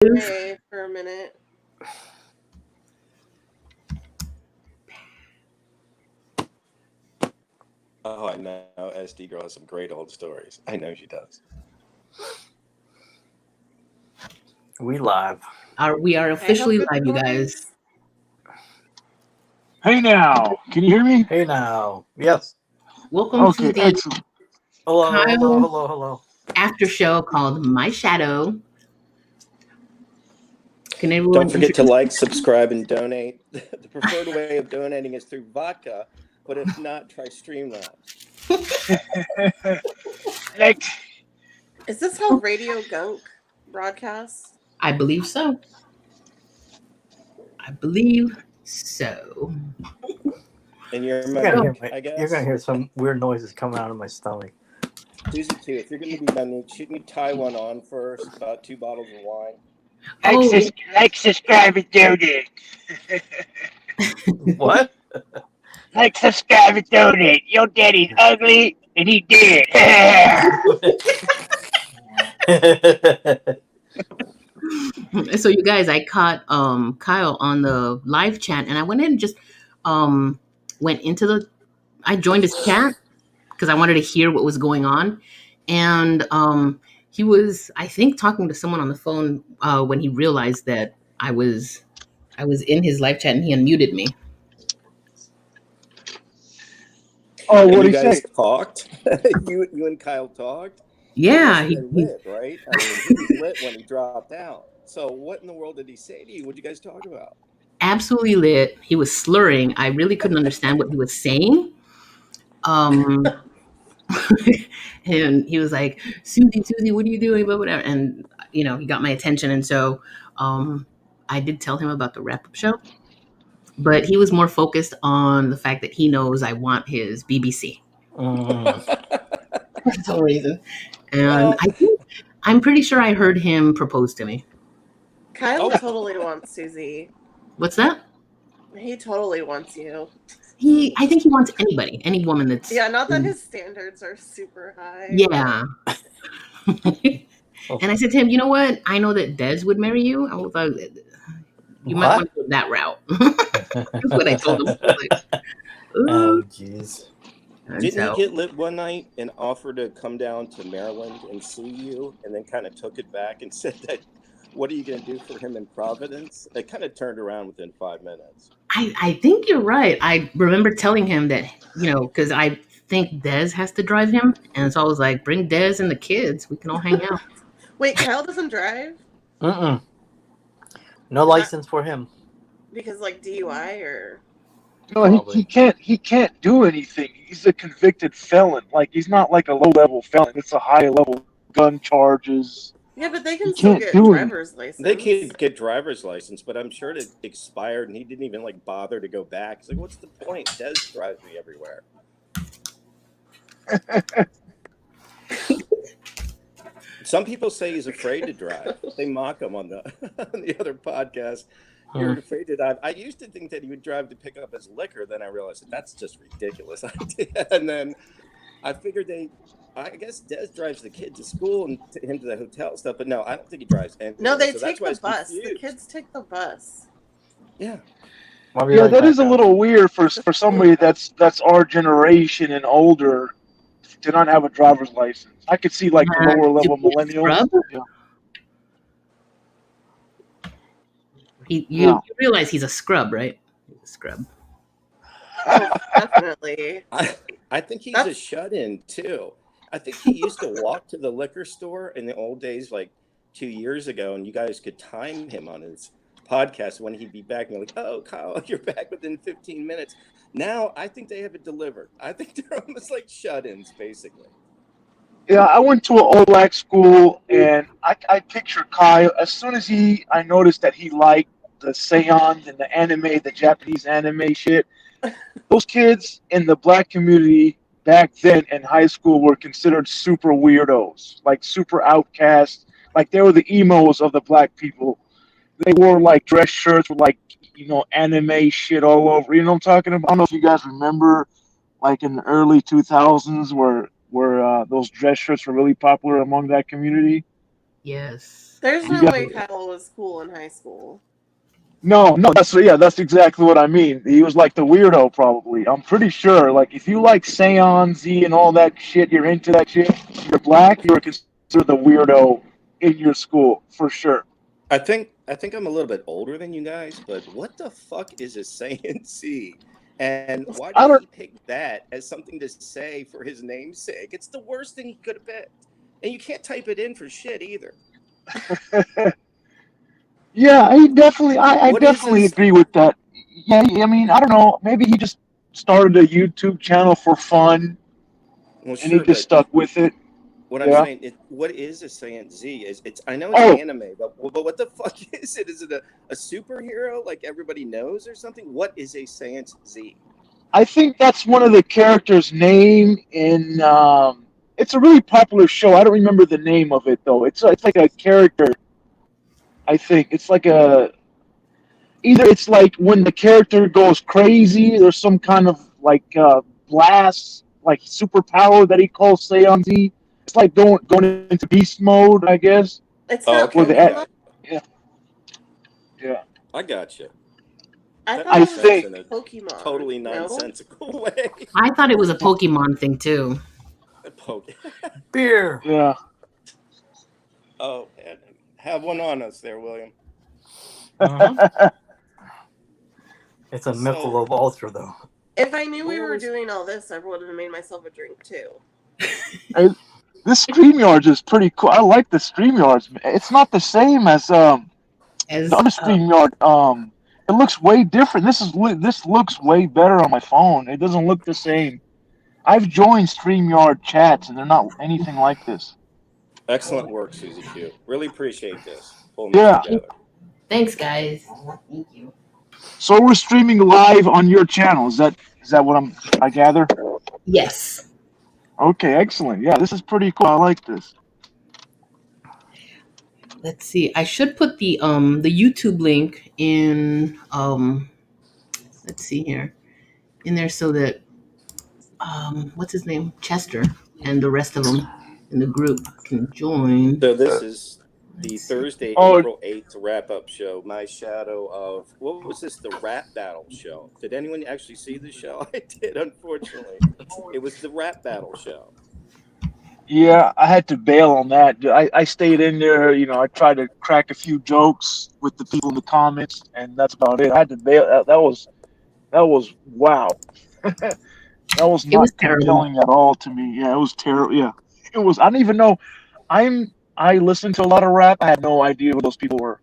away for a minute. Oh, I know. SD Girl has some great old stories. I know she does. We live. We are officially good live, you stories. guys. Hey now, can you hear me? Hey now. Yes. Welcome Okay, to the excellent. Hello. after show called My Shadow. Can everyone Don't forget to introduce- like, subscribe, and donate. The preferred way of donating is through vodka, but if not, try Streamlabs. Like, Is this how Radio Gunk broadcasts? I believe so. I believe so. And you're You're gonna, hear I guess. you're gonna hear some weird noises coming out of my stomach. Susie too. If you're going to be done, shouldn't you tie one on first? About 2 bottles of wine. like, subscribe, and donate. What? Like, subscribe, and donate. Your daddy's ugly, and he dead. So you guys, I caught Kyle on the live chat, and I went in and just went into I joined his chat because I wanted to hear what was going on, and he was, I think, talking to someone on the phone when he realized that I was in his live chat and he unmuted me. Oh, And what you he guys say? talked? you and Kyle talked? Yeah, He must have been lit, right? I mean, he was lit when he dropped out. So what in the world did he say to you? What did you guys talk about? absolutely lit. He was slurring. I really couldn't understand what he was saying. And he was like, Susie, what are you doing? But whatever. And he got my attention, and so I did tell him about the wrap-up show. But he was more focused on the fact that he knows I want his BBC for some reason. And I'm pretty sure I heard him propose to me. Kyle totally wants Susie. What's that? He totally wants you. I think he wants anybody, any woman that's... Yeah, not that his standards are super high. Yeah. And I said to him, you know what? I know that Des would marry you. I was like, you might want to go that route. That's what I told him. I was like, oh, jeez. Didn't he get lit one night and offer to come down to Maryland and see you, and then kind of took it back and said that, what are you going to do for him in Providence? It kind of turned around within 5 minutes. I think you're right. I remember telling him that, because I think Des has to drive him. And so I was like, bring Des and the kids. We can all hang out. Wait, Kyle doesn't drive? No license for him. Because like DUI or... No, he can't do anything. He's a convicted felon. Like, he's not like a low-level felon. It's a high-level gun charges. Yeah, but they can still get driver's license. They can get driver's license, but I'm sure it expired, and he didn't even bother to go back. He's like, "What's the point? Des drives me everywhere." Some people say he's afraid to drive. They mock him on the other podcast. You're afraid to drive. I used to think that he would drive to pick up his liquor. Then I realized that's just ridiculous idea. And then I figured I guess Des drives the kid to school and him to the hotel stuff, but no, I don't think he drives anything. No, they take the bus. The kids take the bus. Yeah. Yeah, that is a little weird for somebody that's our generation and older to not have a driver's license. I could see lower level millennials. You realize he's a scrub, right? He's a scrub. Oh, definitely. I think he's a shut-in too. I think he used to walk to the liquor store in the old days, like 2 years ago, and you guys could time him on his podcast when he'd be back. And you're like, "Oh, Kyle, you're back within 15 minutes." Now I think they have it delivered. I think they're almost like shut-ins, basically. Yeah, I went to an old black school, and I picture Kyle. As soon as I noticed that he liked the SaiyanZ and the anime, the Japanese anime shit. Those kids in the black community back then in high school were considered super weirdos, like super outcasts. Like they were the emos of the black people. They wore dress shirts with anime shit all over. You know what I'm talking about? I don't know if you guys remember, in the early 2000s where those dress shirts were really popular among that community. Yes. There's You no got way it. Kyle was cool in high school. No, that's exactly what I mean. He was like the weirdo, probably. I'm pretty sure. Like, if you like SaiyanZ and all that shit, you're into that shit. You're black. You're considered the weirdo in your school for sure. I think I'm a little bit older than you guys, but what the fuck is a SaiyanZ? And why I did don't. he pick that as something to say for his namesake? It's the worst thing he could have picked. And you can't type it in for shit either. Yeah, I definitely. I What is definitely this? agree with that. Yeah, I mean, I don't know. Maybe he just started a YouTube channel for fun, Well, and he sure, just but stuck with it. what I'm Yeah. saying is, what is a SaiyanZ? It's I know it's Oh, anime, but what the fuck is it? Is it a superhero like everybody knows or something? What is a SaiyanZ? I think that's one of the characters' name in. It's a really popular show. I don't remember the name of it though. It's like a character. I think it's like a either it's like when the character goes crazy. There's some kind of like blast, like superpower that he calls SaiyanZ. It's like going into beast mode, I guess. It's Oh, not Or okay, the I Pokemon. got yeah, yeah. I got you. I That thought it I makes was sense think in a Pokemon. totally No. nonsensical way. I thought it was a Pokemon thing too. Poke. Beer. yeah. Oh, man. Have one on us there, William. Mm-hmm. It's a So, Michelob Ultra, though. If I knew we where were was doing all this, I would have made myself a drink too. This StreamYard is pretty cool. I like the StreamYards. It's not the same as the As other StreamYard. It looks way different. This looks way better on my phone. It doesn't look the same. I've joined StreamYard chats and they're not anything like this. excellent work, Susie Q. Really appreciate this. Pulling this Yeah. together. thanks, guys. Thank you. So we're streaming live on your channel. Is that what I gather? Yes. Okay, excellent. Yeah, this is pretty cool. I like this. Let's see. I should put the YouTube link in let's see here. In there so that what's his name? Chester and the rest of them in the group can join. So this is the Let's see. Thursday, Oh, April 8th wrap-up show. My shadow of what was this? The rap battle show. Did anyone actually see the show? I did, unfortunately. It was the rap battle show. yeah, I had to bail on that. I stayed in there. I tried to crack a few jokes with the people in the comments, and that's about it. I had to bail. That was wow. That was It was not terrible. compelling at all to me. Yeah, it was terrible. Yeah, it was. I don't even know. I listened to a lot of rap. I had no idea who those people were.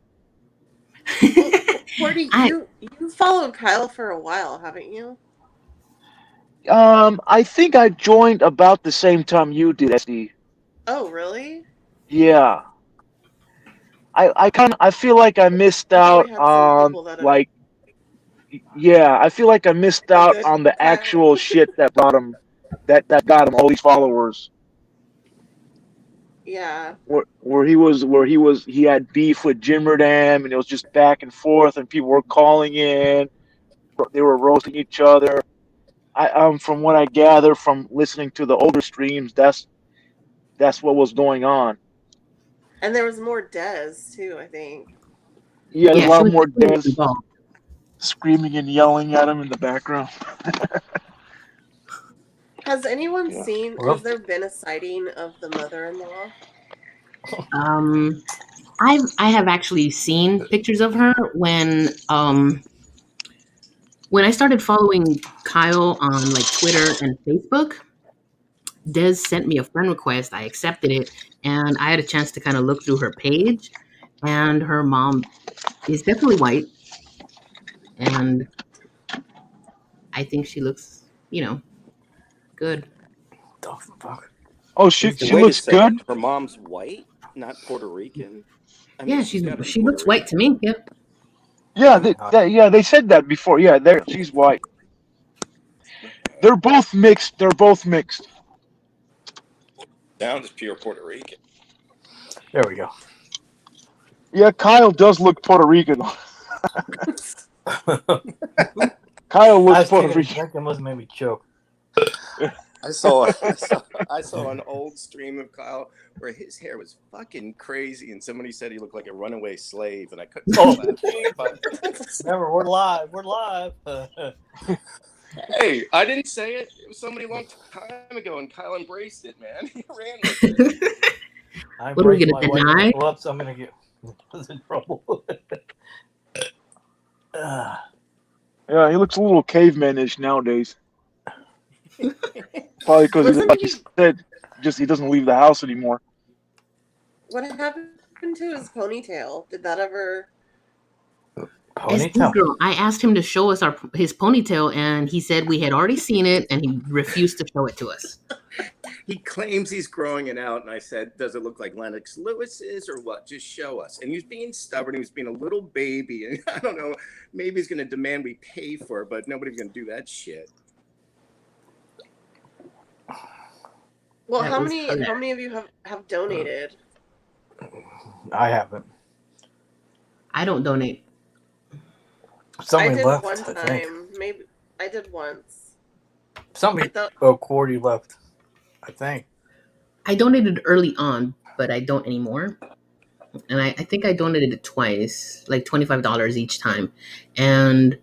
Well, Cordy, I you followed Kyle for a while, haven't you? I think I joined about the same time you did, SD. Oh, really? Yeah, I feel like I missed You out probably had some on people that have like yeah, I feel like I missed been out good on with the Kyle. actual shit that brought him that got him all these followers. Yeah. Where he had beef with Jimmerdam and it was just back and forth and people were calling in, they were roasting each other. From what I gather from listening to the older streams, that's what was going on. And there was more Dez too, I think. Yeah, there's a yeah, she lot was more definitely Dez involved. screaming and yelling at him in the background. Has anyone Yeah. seen, Well, has there been a sighting of the mother-in-law? Um, I have actually seen pictures of her when I started following Kyle on like Twitter and Facebook. Des sent me a friend request. I accepted it, and I had a chance to kind of look through her page. And her mom is definitely white, and I think she looks, good. the fuck? Oh, she Is So the she wait a looks good. second. Her mom's white, not Puerto Rican. I mean, Yeah, she's got to be she Puerto looks white Rican. to me. Yeah. Yeah, God. they said that before. Yeah, she's white. They're both mixed. They're both mixed. Sounds pure Puerto Rican. There we go. Yeah, Kyle does look Puerto Rican. Kyle I looks was Puerto taking a Rican. drink that must make me choke. I saw an old stream of Kyle where his hair was fucking crazy, and somebody said he looked like a runaway slave, and I couldn't stop laughing. But Remember, we're live. We're live. hey, I didn't say it. It was somebody a long time ago, and Kyle embraced it, man. He ran with it. What are we gonna deny? Whoops, I'm gonna get in trouble. Yeah, he looks a little cavemanish nowadays. Probably because, like you said, just he doesn't leave the house anymore. What happened to his ponytail? Did that ever? Ponytail. Girl, I asked him to show us his ponytail, and he said we had already seen it, and he refused to show it to us. He claims he's growing it out, and I said, "Does it look like Lennox Lewis's or what? Just show us." And he was being stubborn. He was being a little baby, and I don't know. Maybe he's going to demand we pay for it, but nobody's going to do that shit. Well, That how was many of you have donated? I haven't. I don't donate. Somebody I did left. one I think. time. Maybe I did once. Somebody. I thought- Cordy left. I think. I donated early on, but I don't anymore. And I think I donated it twice, like $25 each time. And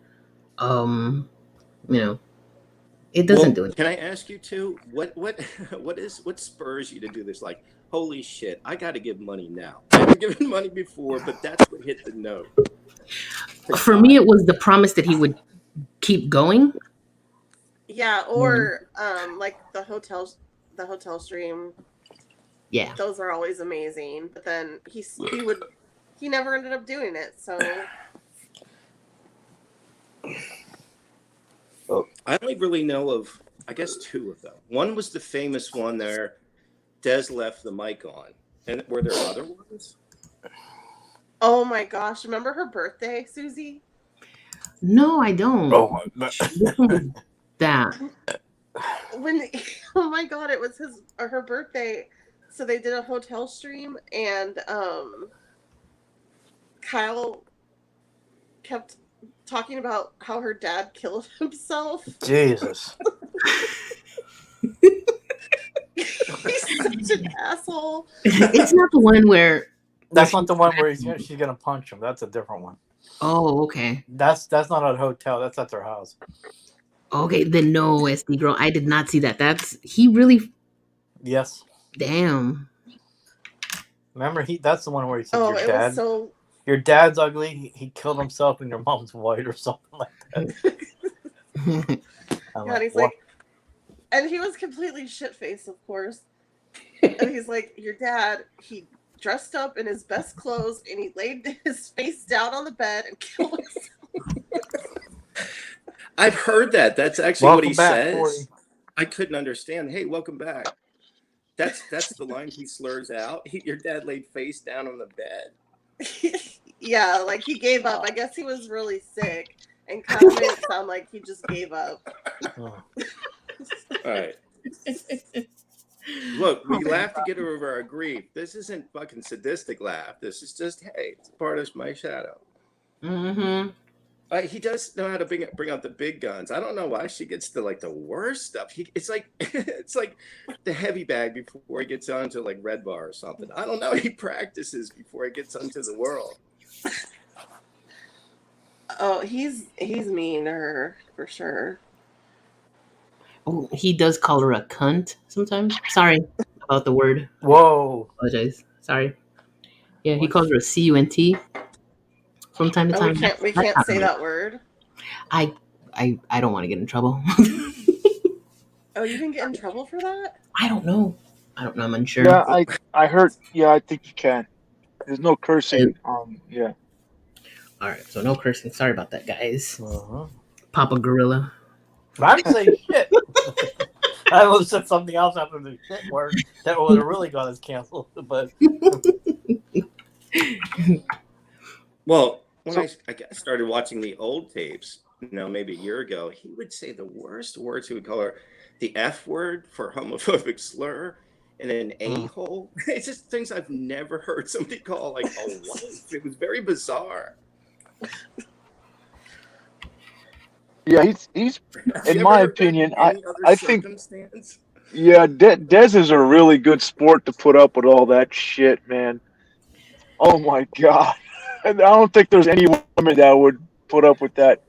it doesn't do it. Can I ask you too? What spurs you to do this? Like, holy shit, I got to give money now. I've given money before, but that's what hit the note. For me, it was the promise that he would keep going. Yeah, or like the hotel stream. Yeah. Those are always amazing. But then he never ended up doing it. So I only really know of, I guess, two of them. One was the famous one there. Des left the mic on, and were there other ones? oh my gosh, remember her birthday, Susie? No, I don't. Oh, That. Oh my god, it was her birthday. So they did a hotel stream, and Kyle kept talking about how her dad killed himself. Jesus. He's such an asshole. It's not the one where. That's not the one where she's gonna punch him. That's a different one. Oh, okay. That's not at a hotel. That's at their house. Okay, then no, SD girl. I did not see that. He really. Yes. Damn. Remember, that's the one where he said Oh, it was so. your dad's ugly. He killed himself, and your mom's white, or something like that. God, he's like, and he was completely shit faced, of course. And he's like, your dad, he dressed up in his best clothes, and he laid his face down on the bed and killed himself. I've heard that. That's actually what he says. Corey. I couldn't understand. Hey, welcome back. That's the line he slurs out. Your dad laid face down on the bed. Yeah, like he gave up. I guess he was really sick, and Kyle made it sound like he just gave up. Oh. All right. Look, we laugh to get over our grief. This isn't fucking sadistic laugh. This is just, hey, it's part of my shadow. Mm-hmm. He does know how to bring out the big guns. I don't know why she gets the worst stuff. It's like the heavy bag before he gets onto like Red Bar or something. I don't know. He practices before he gets onto the world. Oh, he's mean to her for sure. Oh, he does call her a cunt sometimes. Sorry about the word. Whoa. Apologize. Sorry. Yeah, he calls her a cunt from time to time. We can't say that word. I don't want to get in trouble. Oh, you can get in trouble for that? I don't know. I'm unsure. Yeah, I heard. Yeah, I think you can. There's no cursing. Yeah. All right, so no cursing. Sorry about that, guys. Uh-huh. Papa Gorilla. I didn't say shit. I would have said something else after the shit word that would have really got us canceled. But Well, when I started watching the old tapes, maybe a year ago, he would say the worst words. He would call her the F word for homophobic slur and an a-hole. It's just things I've never heard somebody call like a wife. It was very bizarre. Yeah, he's in my opinion, I think Yeah, Dez is a really good sport to put up with all that shit, man. Oh my god. And I don't think there's any woman that would put up with that.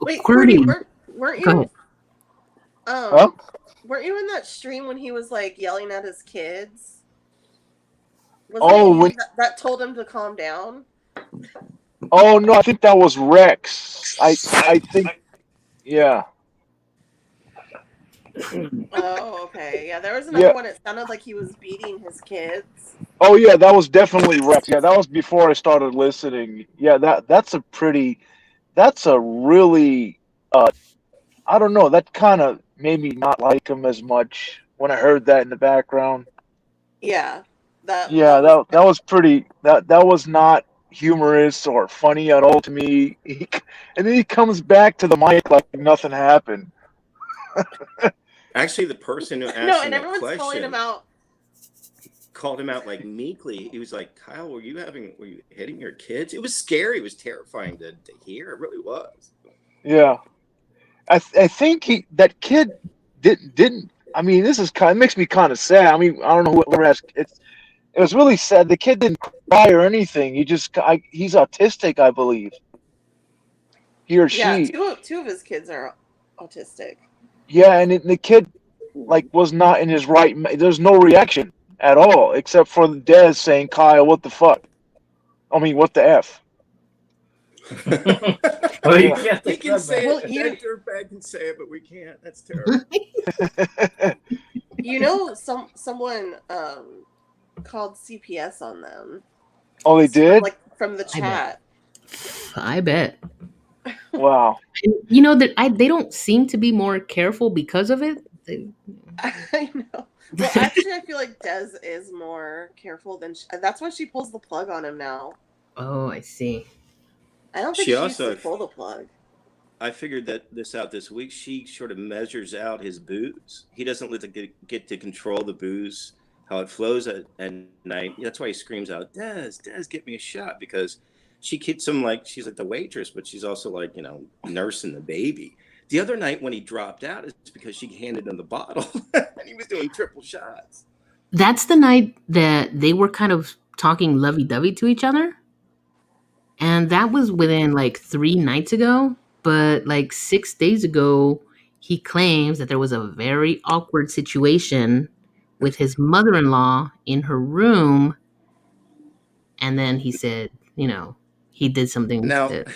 Wait, Courtney, Courtney, weren't go you ahead. Huh? um weren't you in that stream when he was like yelling at his kids? Wasn't it Oh, you that told him to calm down? oh no, I think that was Rex. I think yeah. Oh, okay. Yeah, there was another Yeah. one. It sounded like he was beating his kids. Oh yeah, that was definitely Rex. Yeah, that was before I started listening. Yeah, that's a really I don't know, that kind of made me not like him as much when I heard that in the background. Yeah, Yeah, that was that was pretty that was not humorous or funny at all to me. And then he comes back to the mic like nothing happened. Actually, the person who no, asked him and that everyone's calling him question out. called him out like meekly. He was like, "Kyle, were you hitting your kids?" It was scary. It was terrifying to hear. It really was. Yeah. I think that kid didn't. I mean, this is kind of makes me kind of sad. I mean, I don't know who asked. It was really sad. The kid didn't cry or anything. He's autistic, I believe. He or Yeah, she. two of his kids are autistic. Yeah, and the kid like was not in his right. There's no reaction at all except for Dez saying, "Kyle, what the fuck? I mean, what the f?" Well, you Yeah. can't We take can that say back. Well, it. That dirtbag can say it, but we can't. That's terrible. You know, someone called CPS on them Oh, they did? from the I bet. chat. I bet. Wow. And you know that they don't seem to be more careful because of it. I know. Well, actually, I feel like Des is more careful than that's why she pulls the plug on him now. Oh, I see. I don't think She she used to also, pull the plug. I figured this out this week. She sort of measures out his booze. He doesn't let get to control the booze, how it flows at night. That's why he screams out, Des, get me a shot, because she keeps him like she's like the waitress, but she's also like, nursing the baby. The other night when he dropped out, it's because she handed him the bottle and he was doing triple shots. That's the night that they were kind of talking lovey-dovey to each other. And that was within like 3 nights ago. But like 6 days ago, he claims that there was a very awkward situation with his mother-in-law in her room. And then he said, he did something Now, that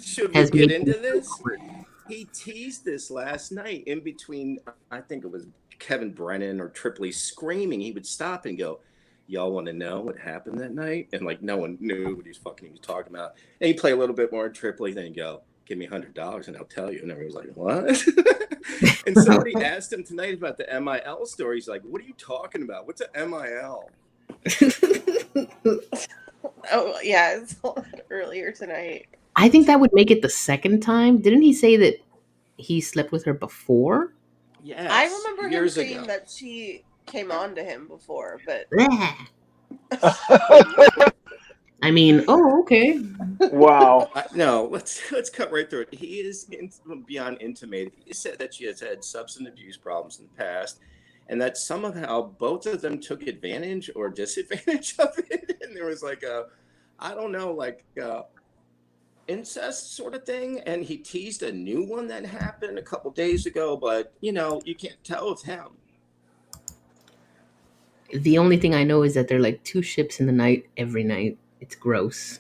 should we has get made into him this? awkward. He teased this last night in between, I think it was Kevin Brennan or Tripoli screaming. He would stop and go, y'all want to know what happened that night? And like no one knew what he was talking about. And he'd play a little bit more in Tripoli, then he'd go, give me $100 and I'll tell you. And everybody was like, what? And somebody asked him tonight about the MIL story. He's like, what are you talking about? What's a MIL? Oh, yeah, it's earlier tonight. I think that would make it the second time. Didn't he say that he slept with her before? Yes. I remember him saying ago. that she came on to him before, but I mean, oh, okay. Wow. No, let's cut right through it. He is beyond intimated. He said that she has had substance abuse problems in the past, and that somehow both of them took advantage or disadvantage of it. And there was like I don't know, like incest sort of thing. And he teased a new one that happened a couple days ago, but you can't tell it's him. The only thing I know is that they're like 2 ships in the night every night. It's gross.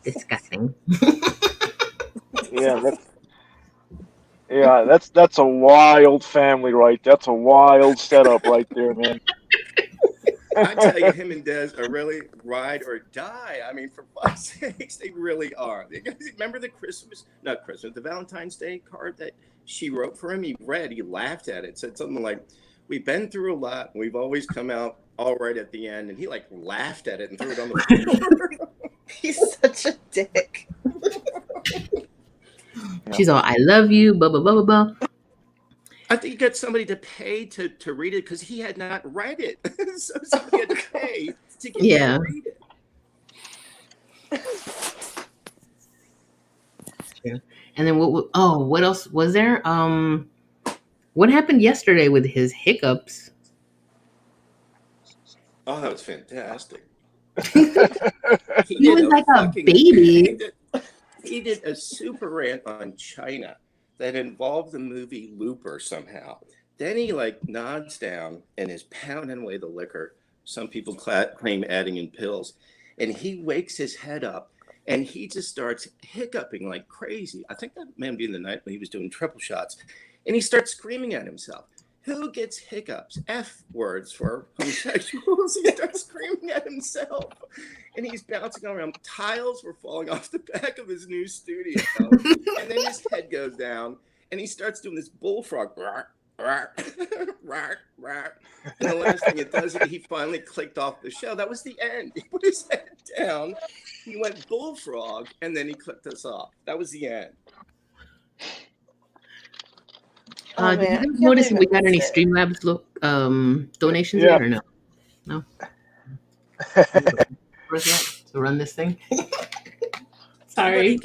Disgusting. That's a wild family, right? That's a wild setup right there, man. I tell you, him and Des are really ride or die. I mean, for fuck's sakes, they really are. Remember the the Valentine's Day card that she wrote for him? He laughed at it, said something like, we've been through a lot, and we've always come out all right at the end. And he like laughed at it and threw it on the floor. he's such a dick. She's all, I love you, blah, blah, blah, blah, blah. I think he got somebody to pay to read it because he had not read it. So somebody had to pay to get him to read it. True. And then what else was there? What happened yesterday with his hiccups? Oh, that was fantastic. He was like a baby. He did a super rant on China that involved the movie Looper somehow. Then he like nods down and is pounding away the liquor. Some people claim adding in pills. And he wakes his head up and he just starts hiccuping like crazy. I think that may be in the night when he was doing triple shots. And he starts screaming at himself. Who gets hiccups? F words for homosexuals. He starts screaming at himself. And he's bouncing around. Tiles were falling off the back of his new studio. And then his head goes down. And he starts doing this bullfrog. And the last thing it does, he finally clicked off the show. That was the end. He put his head down. He went bullfrog. And then he clicked us off. That was the end. Did you guys notice if we got any Streamlabs donations yet or no? No. To run this thing. Sorry.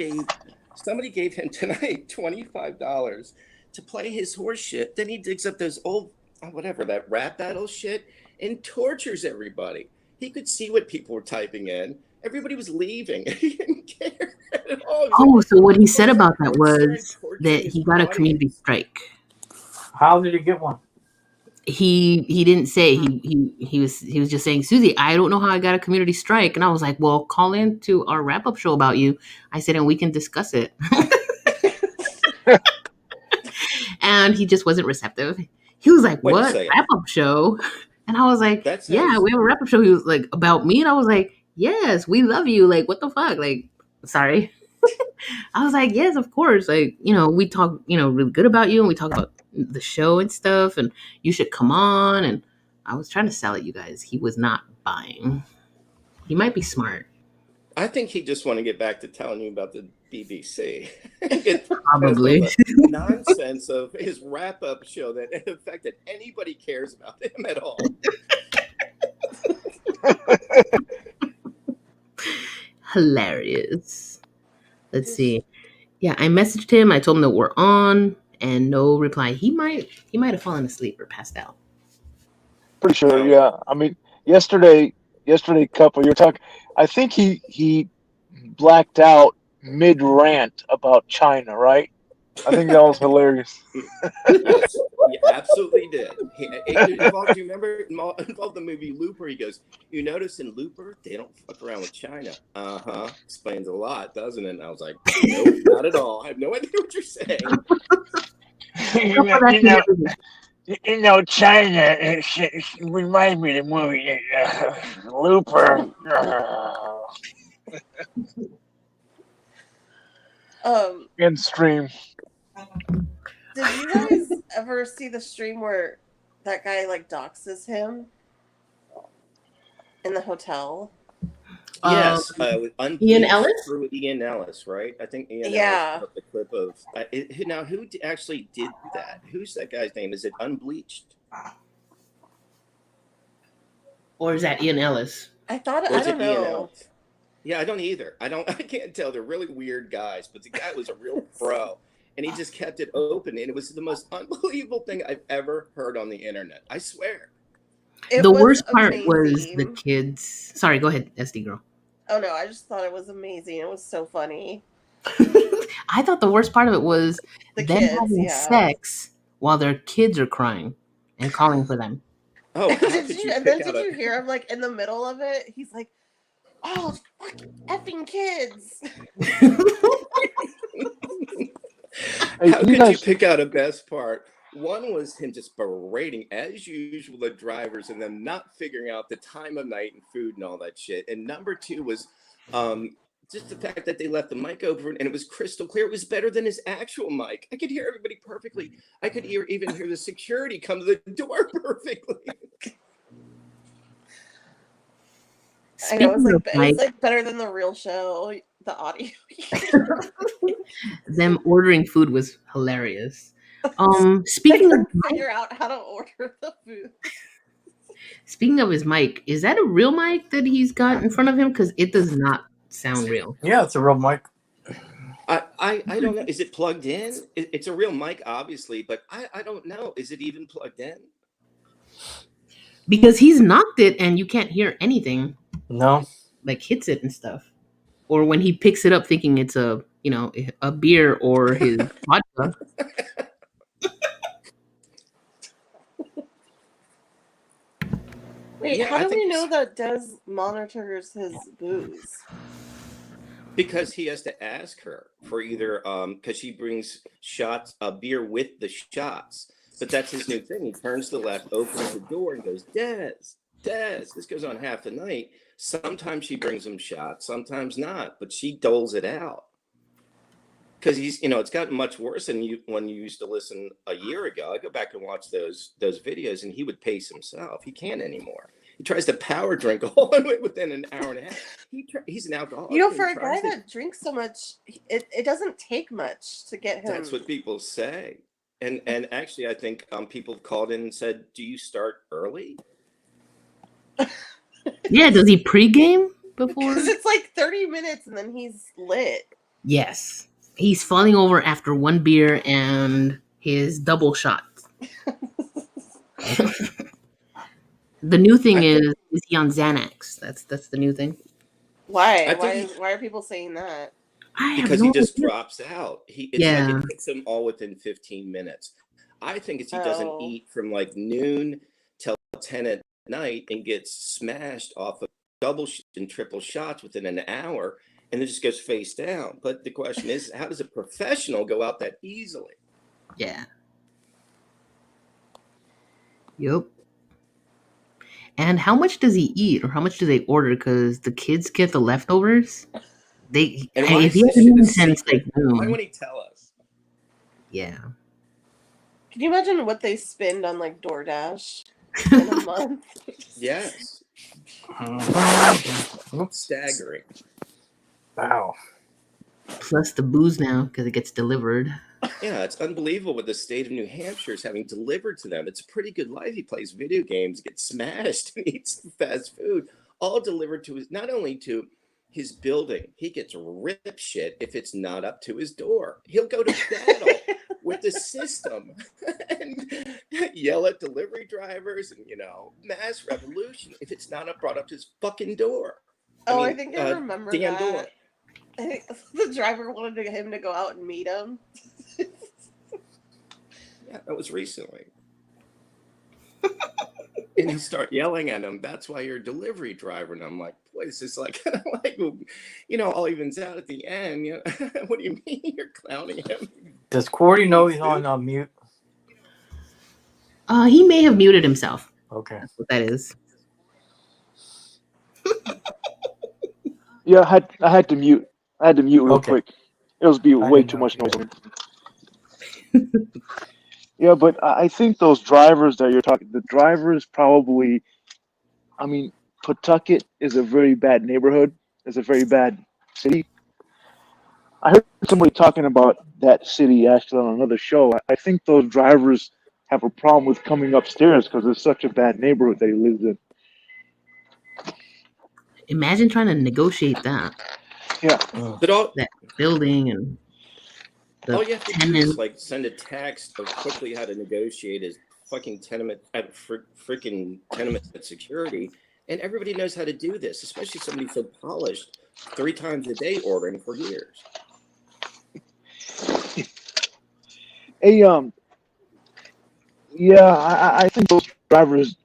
Somebody gave him tonight $25 to play his horse shit. Then he digs up those old that rap battle shit and tortures everybody. He could see what people were typing in. Everybody was leaving. He didn't care at all. Oh, so what he said about that was that he got a community strike. How did he get one? He didn't say. He was just saying, Susie, I don't know how I got a community strike. And I was like, well, call in to our wrap-up show about you. I said, and we can discuss it. And he just wasn't receptive. He was like, what? Wrap-up show? And I was like, yeah, we have a wrap-up show. He was like, about me? And I was like, yes, we love you. Like, what the fuck? Like, sorry. I was like, yes, of course. Like, we talk, really good about you. And we talk about the show and stuff. And you should come on. And I was trying to sell it, you guys. He was not buying. He might be smart. I think he just want to get back to telling you about the BBC. Probably. The nonsense of his wrap-up show that in effect that anybody cares about him at all. Hilarious. Let's see. Yeah, I messaged him. I told him that we're on, and no reply. He might have fallen asleep or passed out. Pretty sure, yeah. I mean, yesterday, couple, you're talking. I think he blacked out mid rant about China, right? I think that was hilarious. Yes, he absolutely did. It involved, you remember, involved the movie Looper. He goes, you notice in Looper, they don't fuck around with China. Uh-huh. Explains a lot, doesn't it? And I was like, nope, not at all. I have no idea what you're saying. China, it reminds me of the movie Looper. In stream. Did you guys ever see the stream where that guy like doxes him in the hotel? Yes, Ian Ellis? Through Ian Ellis, right? I think Ian Ellis put the clip of. Now, who actually did that? Who's that guy's name? Is it Unbleached? Or is that Ian Ellis? I don't know. Yeah, I don't either. I can't tell. They're really weird guys, but the guy was a real pro. And he just kept it open. And it was the most unbelievable thing I've ever heard on the internet. I swear. The worst part was the kids. Sorry, go ahead, SD girl. Oh, no. I just thought it was amazing. It was so funny. I thought the worst part of it was the them kids, having sex while their kids are crying and calling for them. Oh, did you hear him like in the middle of it? He's like, oh, effing kids. How could you pick out a best part? One was him just berating, as usual, the drivers and them not figuring out the time of night and food and all that shit. And number two was just the fact that they left the mic open and it was crystal clear. It was better than his actual mic. I could hear everybody perfectly. I could even hear the security come to the door perfectly. I know, it was like better than the real show. The audio. Them ordering food was hilarious. Speaking of figure out how to order the food. Speaking of his mic, is that a real mic that he's got in front of him? Because it does not sound real. Yeah, it's a real mic. I don't know. Is it plugged in? It's a real mic, obviously, but I don't know. Is it even plugged in? Because he's knocked it and you can't hear anything. No. Like hits it and stuff. Or when he picks it up thinking it's a beer or his vodka. Wait, Yeah, how I do we think know that Des monitors his booze? because he has to ask her for either because she brings shots a beer with the shots, but that's his new thing. He turns to the left, opens the door, and goes, Des, this goes on half the night. Sometimes she brings him shots, sometimes not, but she doles it out because he's it's gotten much worse than when you used to listen a year ago. I go back and watch those videos, and he would pace himself. He can't anymore. He tries to power drink all the way within an hour and a half. He's an alcoholic. For a guy that drinks so much, it doesn't take much to get him. That's what people say. And actually, I think people called in and said, do you start early? Yeah, does he pregame before? Because it's like 30 minutes and then he's lit. Yes. He's falling over after one beer and his double shot. The new thing is he on Xanax? That's the new thing. Why? Why are people saying that? Because he just drops out. It's like it hits him all within 15 minutes. I think it's he doesn't eat from like noon till 10 at night and gets smashed off of double and triple shots within an hour and then just goes face down. But the question is, how does a professional go out that easily? Yeah. Yep. And how much does he eat, or how much do they order? Because the kids get the leftovers. If he hasn't eaten since like noon. Why won't he tell us? Yeah. Can you imagine what they spend on like DoorDash in a month? Yes. Staggering. Wow. Plus the booze now because it gets delivered. Yeah, it's unbelievable what the state of New Hampshire is having delivered to them. It's a pretty good life. He plays video games, gets smashed, and eats fast food, all delivered to not only to his building. He gets rip shit if it's not up to his door. He'll go to battle with the system and yell at delivery drivers and mass revolution if it's not brought up to his fucking door. I think I remember damn that. Door. I think the driver wanted him to go out and meet him. Yeah, that was recently. And he start yelling at him. That's why you're a delivery driver. And I'm like, boy, this is like, all evens out at the end. What do you mean you're clowning him? Does Cordy know he's on mute? He may have muted himself. Okay. That's what that is. Yeah, I had to mute. I had to mute real quick. It was way too much noise. Yeah, but I think those drivers that you're talking, the drivers probably, Pawtucket is a very bad neighborhood. It's a very bad city. I heard somebody talking about that city actually on another show. I think those drivers have a problem with coming upstairs because it's such a bad neighborhood that he lives in. Imagine trying to negotiate that. Yeah. But that building and the all you have to do is like send a text of quickly how to negotiate his fucking freaking tenement security, and everybody knows how to do this, especially somebody so polished 3 times a day ordering for years. I think those drivers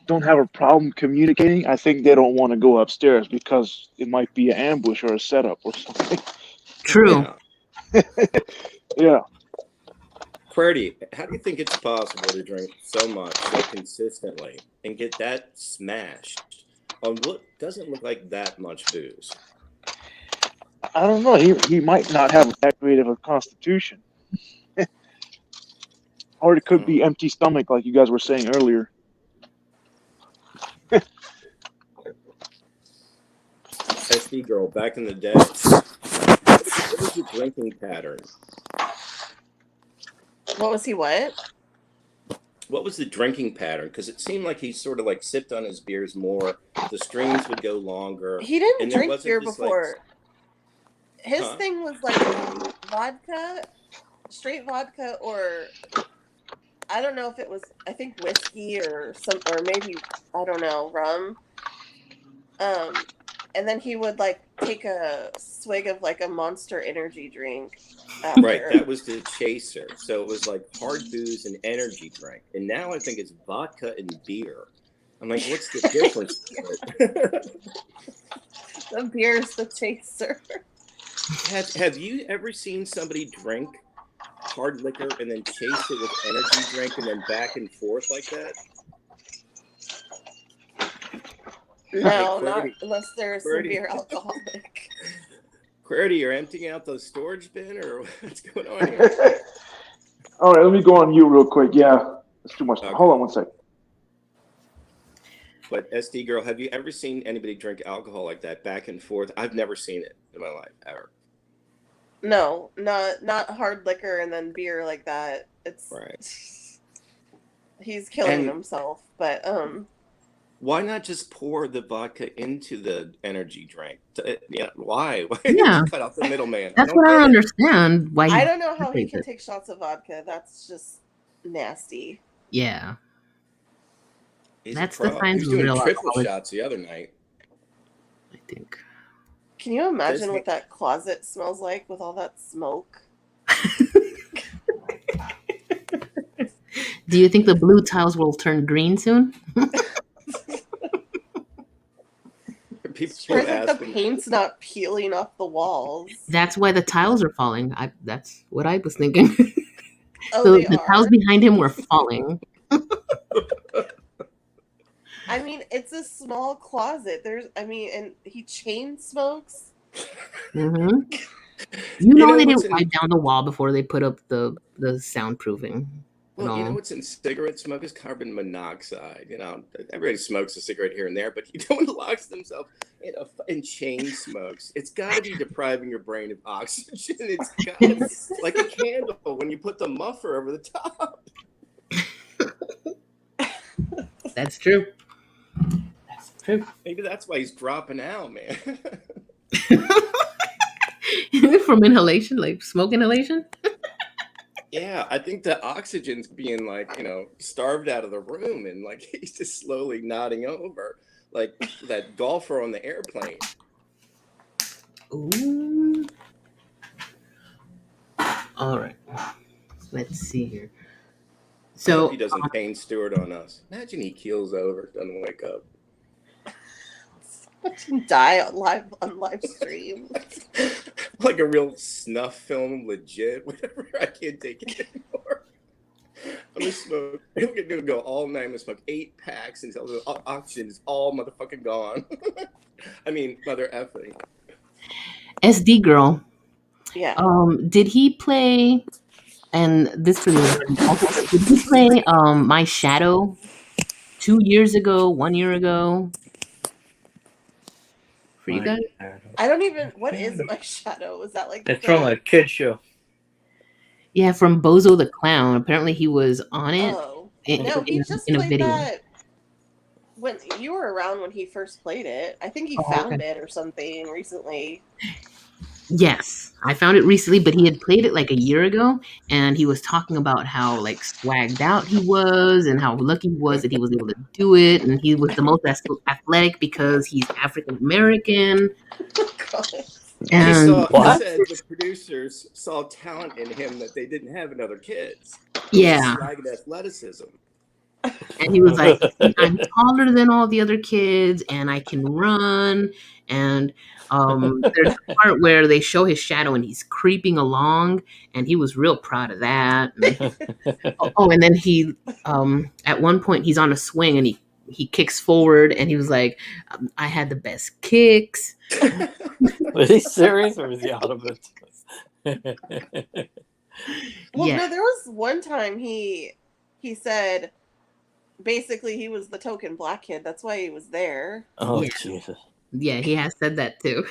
don't have a problem communicating. I think they don't want to go upstairs because it might be an ambush or a setup or something. True. Yeah. Freddie, how do you think it's possible to drink so much so consistently and get that smashed on what doesn't look like that much booze? I don't know. He might not have that great of a constitution. Or it could be empty stomach, like you guys were saying earlier. SD girl, back in the day, what was your drinking pattern? What was he? What was the drinking pattern? Because it seemed like he sort of like sipped on his beers more. The streams would go longer. He didn't drink beer before. His Huh? thing was like vodka, straight vodka, or I don't know if it was. I think whiskey or maybe I don't know, rum. And then he would like take a swig of like a Monster Energy drink Right, after. that was the chaser. So it was like hard booze and energy drink. And now I think it's vodka and beer. I'm like, what's the difference? The beer's the chaser. Have you ever seen somebody drink hard liquor and then chase it with energy drink and then back and forth like that? No, Like, not Qwerty- unless they're a Qwerty- severe alcoholic. Qwerty, you're emptying out the storage bin, or what's going on here? All right, let me go on mute real quick. Yeah, that's too much. Okay. Hold on one second. But SD girl, have you ever seen anybody drink alcohol like that back and forth? I've never seen it in my life ever. No, not hard liquor and then beer like that. It's Right. He's killing And- himself, but Why not just pour the vodka into the energy drink? Yeah, why? Why Yeah. just cut out the middleman? That's what I don't understand. Why? I don't know how he separates can it. take shots of vodka. That's just nasty. Yeah. He's That's a pro. the signs He was of doing real triple alcoholics. shots the other night. I think. Can you imagine Disney- what that closet smells like with all that smoke? Do you think the blue tiles will turn green soon? People Sure, like ask the him, paint's not peeling off the walls. That's why the tiles are falling. That's what I was thinking. Oh, So they the are. tiles behind him were falling. I mean, it's a small closet. And he chain smokes. Hmm You know know they what's didn't in- wipe down the wall before they put up the soundproofing. well, you know No. what's in cigarette smoke is carbon monoxide. You know, everybody smokes a cigarette here and there, but no one locks themselves in chain smokes. It's got to be depriving your brain of oxygen. It's got to be like a candle when you put the muffler over the top. That's true. That's true. Maybe that's why he's dropping out, man. From inhalation, like smoke inhalation. Yeah, I think the oxygen's being starved out of the room, and like he's just slowly nodding over, like that golfer on the airplane. Ooh. All right. Let's see here. I So hope he doesn't Payne Stewart on us. Imagine he keels over, doesn't wake up. Die on live stream. Like a real snuff film, legit. Whatever. I can't take it anymore. I'm gonna smoke. I'm gonna go all night. I'm gonna smoke 8 packs until the oxygen is all motherfucking gone. I mean, mother effing. SD girl. Yeah. Did he play? And this for the did he play My Shadow 2 years ago, 1 year ago? For you guys? I don't even. What is My Shadow? Is that like? It's from a kid show. Yeah, from Bozo the Clown. Apparently he was on it. Oh in- no, he in- just in a played video. that. When you were around when he first played it, I think he Oh, found okay. it or something recently. Yes, I found it recently, but he had played it like a year ago, and he was talking about how like swagged out he was, and how lucky he was that he was able to do it, and he was the most athletic because he's African American. And He said the producers saw talent in him that they didn't have in other kids. yeah, Swagged athleticism. and he was like, I'm taller than all the other kids, and I can run. And there's a part where they show his shadow, and he's creeping along, and he was real proud of that. And then he, at one point, he's on a swing, and he kicks forward, and he was like, I had the best kicks. Was he serious or was he out of it? Well, Yeah. no, there was one time he said basically he was the token black kid. That's why he was there. Oh, Yeah. Jesus. Yeah, he has said that too.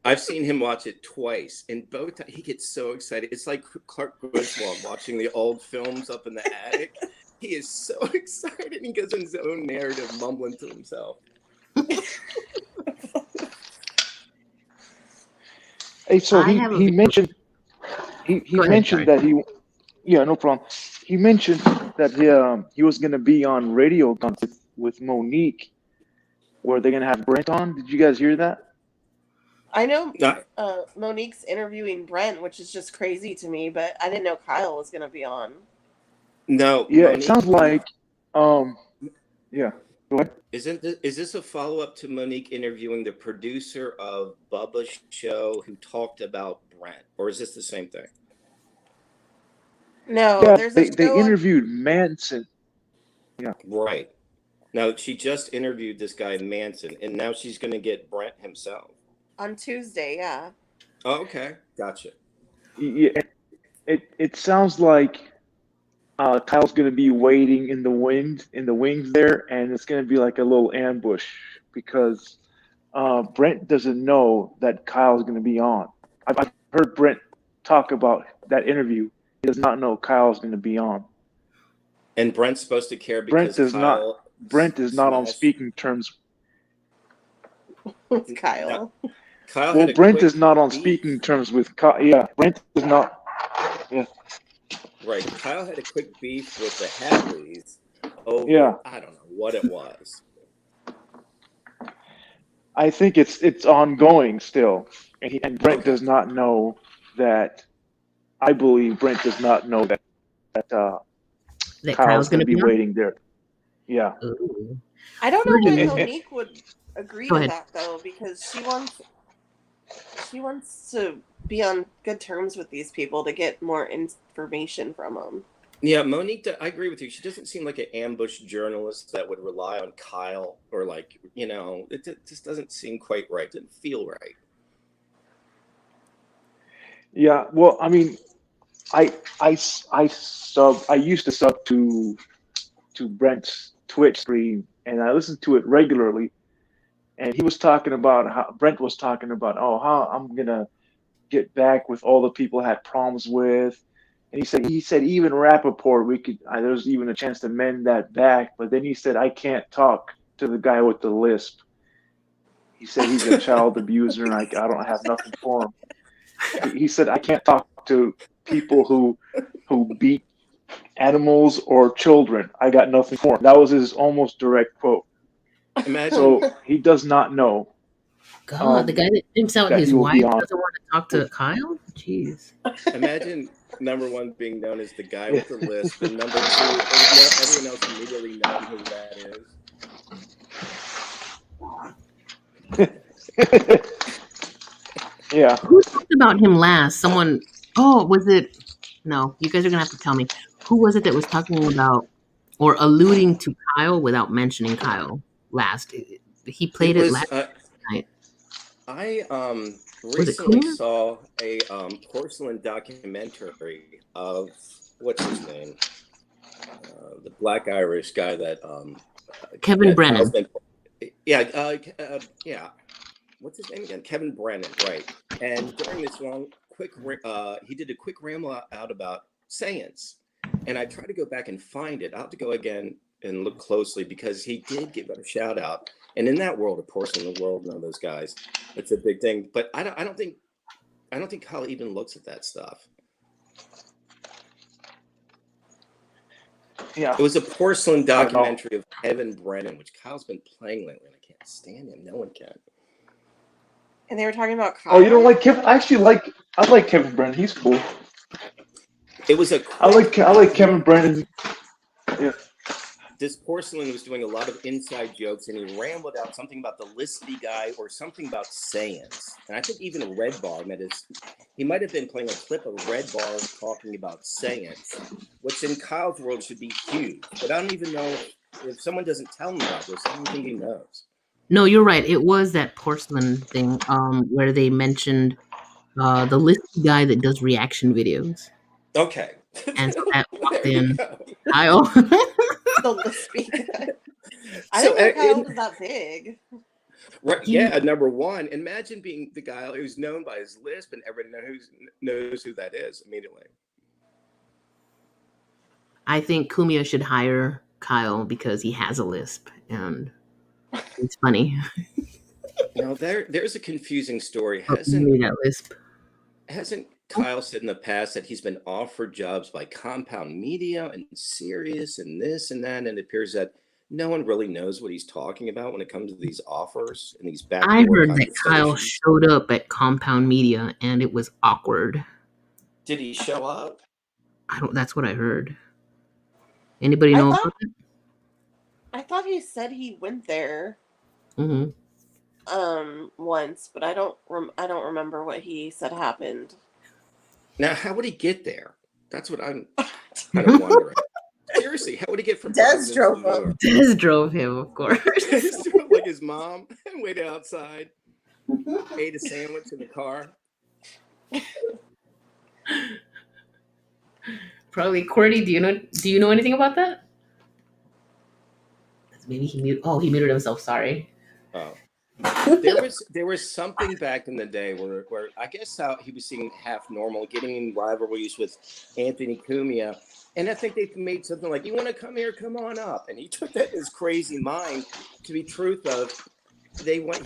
I've seen him watch it twice, and both times he gets so excited. It's like Clark Griswold watching the old films up in the attic. He is so excited, and he goes in his own narrative, mumbling to himself. Hey, so I he have a he mentioned he go ahead, mentioned sorry. that yeah, no problem. He mentioned that he was gonna be on Radio Guns with Monique, where they're gonna have Brent on. Did you guys hear that? I know Not, Monique's interviewing Brent, which is just crazy to me, but I didn't know Kyle was going to be on. no, Yeah, it Monique. sounds like um yeah. Go ahead. Is this a follow up to Monique interviewing the producer of Bubba's show who talked about Brent, or is this the same thing? No, Yeah, there's a they show interviewed Manson. Yeah. Right. Now she just interviewed this guy Manson, and now she's going to get Brent himself. on Tuesday, yeah. Oh, okay, gotcha. Yeah, it sounds like Kyle's gonna be waiting in the wings there, and it's gonna be like a little ambush because Brent doesn't know that Kyle's gonna be on. I've heard Brent talk about that interview. He does not know Kyle's gonna be on. And Brent's supposed to care Brent because does not. Kyle Brent is not on smashed. speaking terms. With Now, Kyle. Kyle Well, had a Brent quick is not on beef. speaking terms with Kyle. Yeah, Brent is not. Yeah, Right. Kyle had a quick beef with the Hadleys over, yeah. I don't know what it was. I think it's ongoing still, and Brent Okay. does not know that. I believe Brent does not know that That Kyle's Kyle's going gonna to be be on. waiting there. Yeah. Ooh. I don't know why Pretty. Monique would agree Go to ahead. that though, because she wants to be on good terms with these people to get more information from them. Yeah, Monique, I agree with you. She doesn't seem like an ambush journalist that would rely on Kyle or it just doesn't seem quite right. It didn't feel right. Yeah. Well, I mean, I used to sub to Brent's Twitch stream, and I listened to it regularly. And he was talking about how Brent was talking about, oh, how I'm gonna get back with all the people I had problems with. And he said even Rappaport, there's even a chance to mend that back. But then he said I can't talk to the guy with the lisp. He said he's a child abuser, and I don't have nothing for him. He said I can't talk to people who beat animals or children. I got nothing for him. That was his almost direct quote. Imagine, So he does not know God, the guy that thinks out that his he will be wife on doesn't want to talk to with. Kyle? Jeez. imagine number one being known as the guy Yeah. with the lisp, and number two, everyone else immediately knowing who that is. Yeah. Who talked about him last? Someone. Oh, was it? No, you guys are gonna have to tell me. Who was it that was talking about or alluding to Kyle without mentioning Kyle last? He played It it was. last night. I Was it recently Kuna? saw a porcelain documentary of what's his name, the Black Irish guy that Kevin Brennan. yeah. What's his name again? Kevin Brennan, right? And during this he did a quick ramble out about SaiyanZ, and I tried to go back and find it. I'll have to go again and look closely because he did give it a shout out. And in that world, of porcelain world, none of those guys, it's a big thing. But I don't think Kyle even looks at that stuff. Yeah. It was a porcelain I don't know. documentary of Kevin Brennan, which Kyle's been playing lately, and I can't stand him. No one can. And they were talking about Kyle. Oh, you don't like Kevin? I like Kevin Brennan. He's cool. It was a I like Kevin Brennan. Yeah. This porcelain was doing a lot of inside jokes, and he rambled out something about the lispy guy or something about SaiyanZ. And I think even Red Bar he might have been playing a clip of Red Bar talking about SaiyanZ, which in Kyle's world should be huge. But I don't even know if someone doesn't tell him about this, I don't think he knows. No, you're right. It was that porcelain thing where they mentioned the listy guy that does reaction videos. Okay. And so that walked There you in go. Kyle. The lispy guy. I didn't know Kyle was that big. Right, yeah, number one. Imagine being the guy who's known by his lisp and everyone knows who that is immediately. I think Kumia should hire Kyle because he has a lisp and it's funny. Now there's a confusing story. Maybe that lisp. Hasn't Kyle said in the past that he's been offered jobs by Compound Media and Sirius and this and that, and it appears that no one really knows what he's talking about when it comes to these offers and these I backdoor heard that Kyle conversations. showed up at Compound Media and it was awkward. Did he show up? That's what I heard. Anybody know about that? I thought he said he went there Mm-hmm. once, but I don't remember what he said happened. Now, how would he get there? That's what I'm kind of wondering. Seriously, how would he get from Des drove him. Des drove him, of course. Like his mom, waited outside, ate a sandwich in the car. Probably. Cordy, do you know anything about that? Maybe he muted himself. Sorry. Oh. There was something back in the day where I guess how he was seeing Half Normal getting in rivalries with Anthony Cumia, and I think they made something like, "You want to come here? Come on up." And he took that in his crazy mind to be truth of. They wanted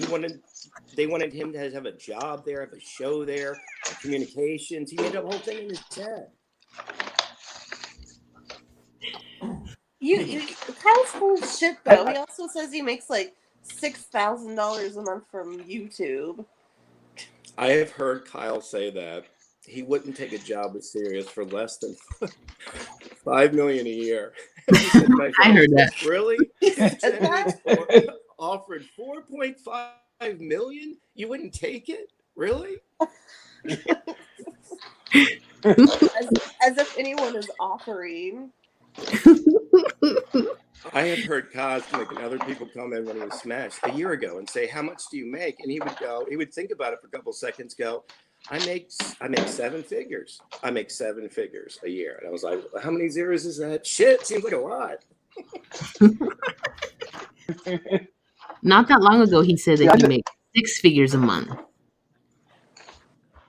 him to have a job there, have a show there, communications. He made up a whole thing in his head. Kyle's full of shit though. He also says he makes like $6,000 a month from YouTube. I have heard Kyle say that he wouldn't take a job with Sirius for less than $5 million a year. I heard that. Really? Offered $4.5 million? You wouldn't take it? Really? as if anyone is offering. I have heard Cosmic and other people come in when he was smashed a year ago and say, "How much do you make?" And he would think about it for a couple of seconds, go, I make 7 figures. I make 7 figures a year. And I was like, how many zeros is that? Shit, seems like a lot. Not that long ago, he said that he made 6 figures a month.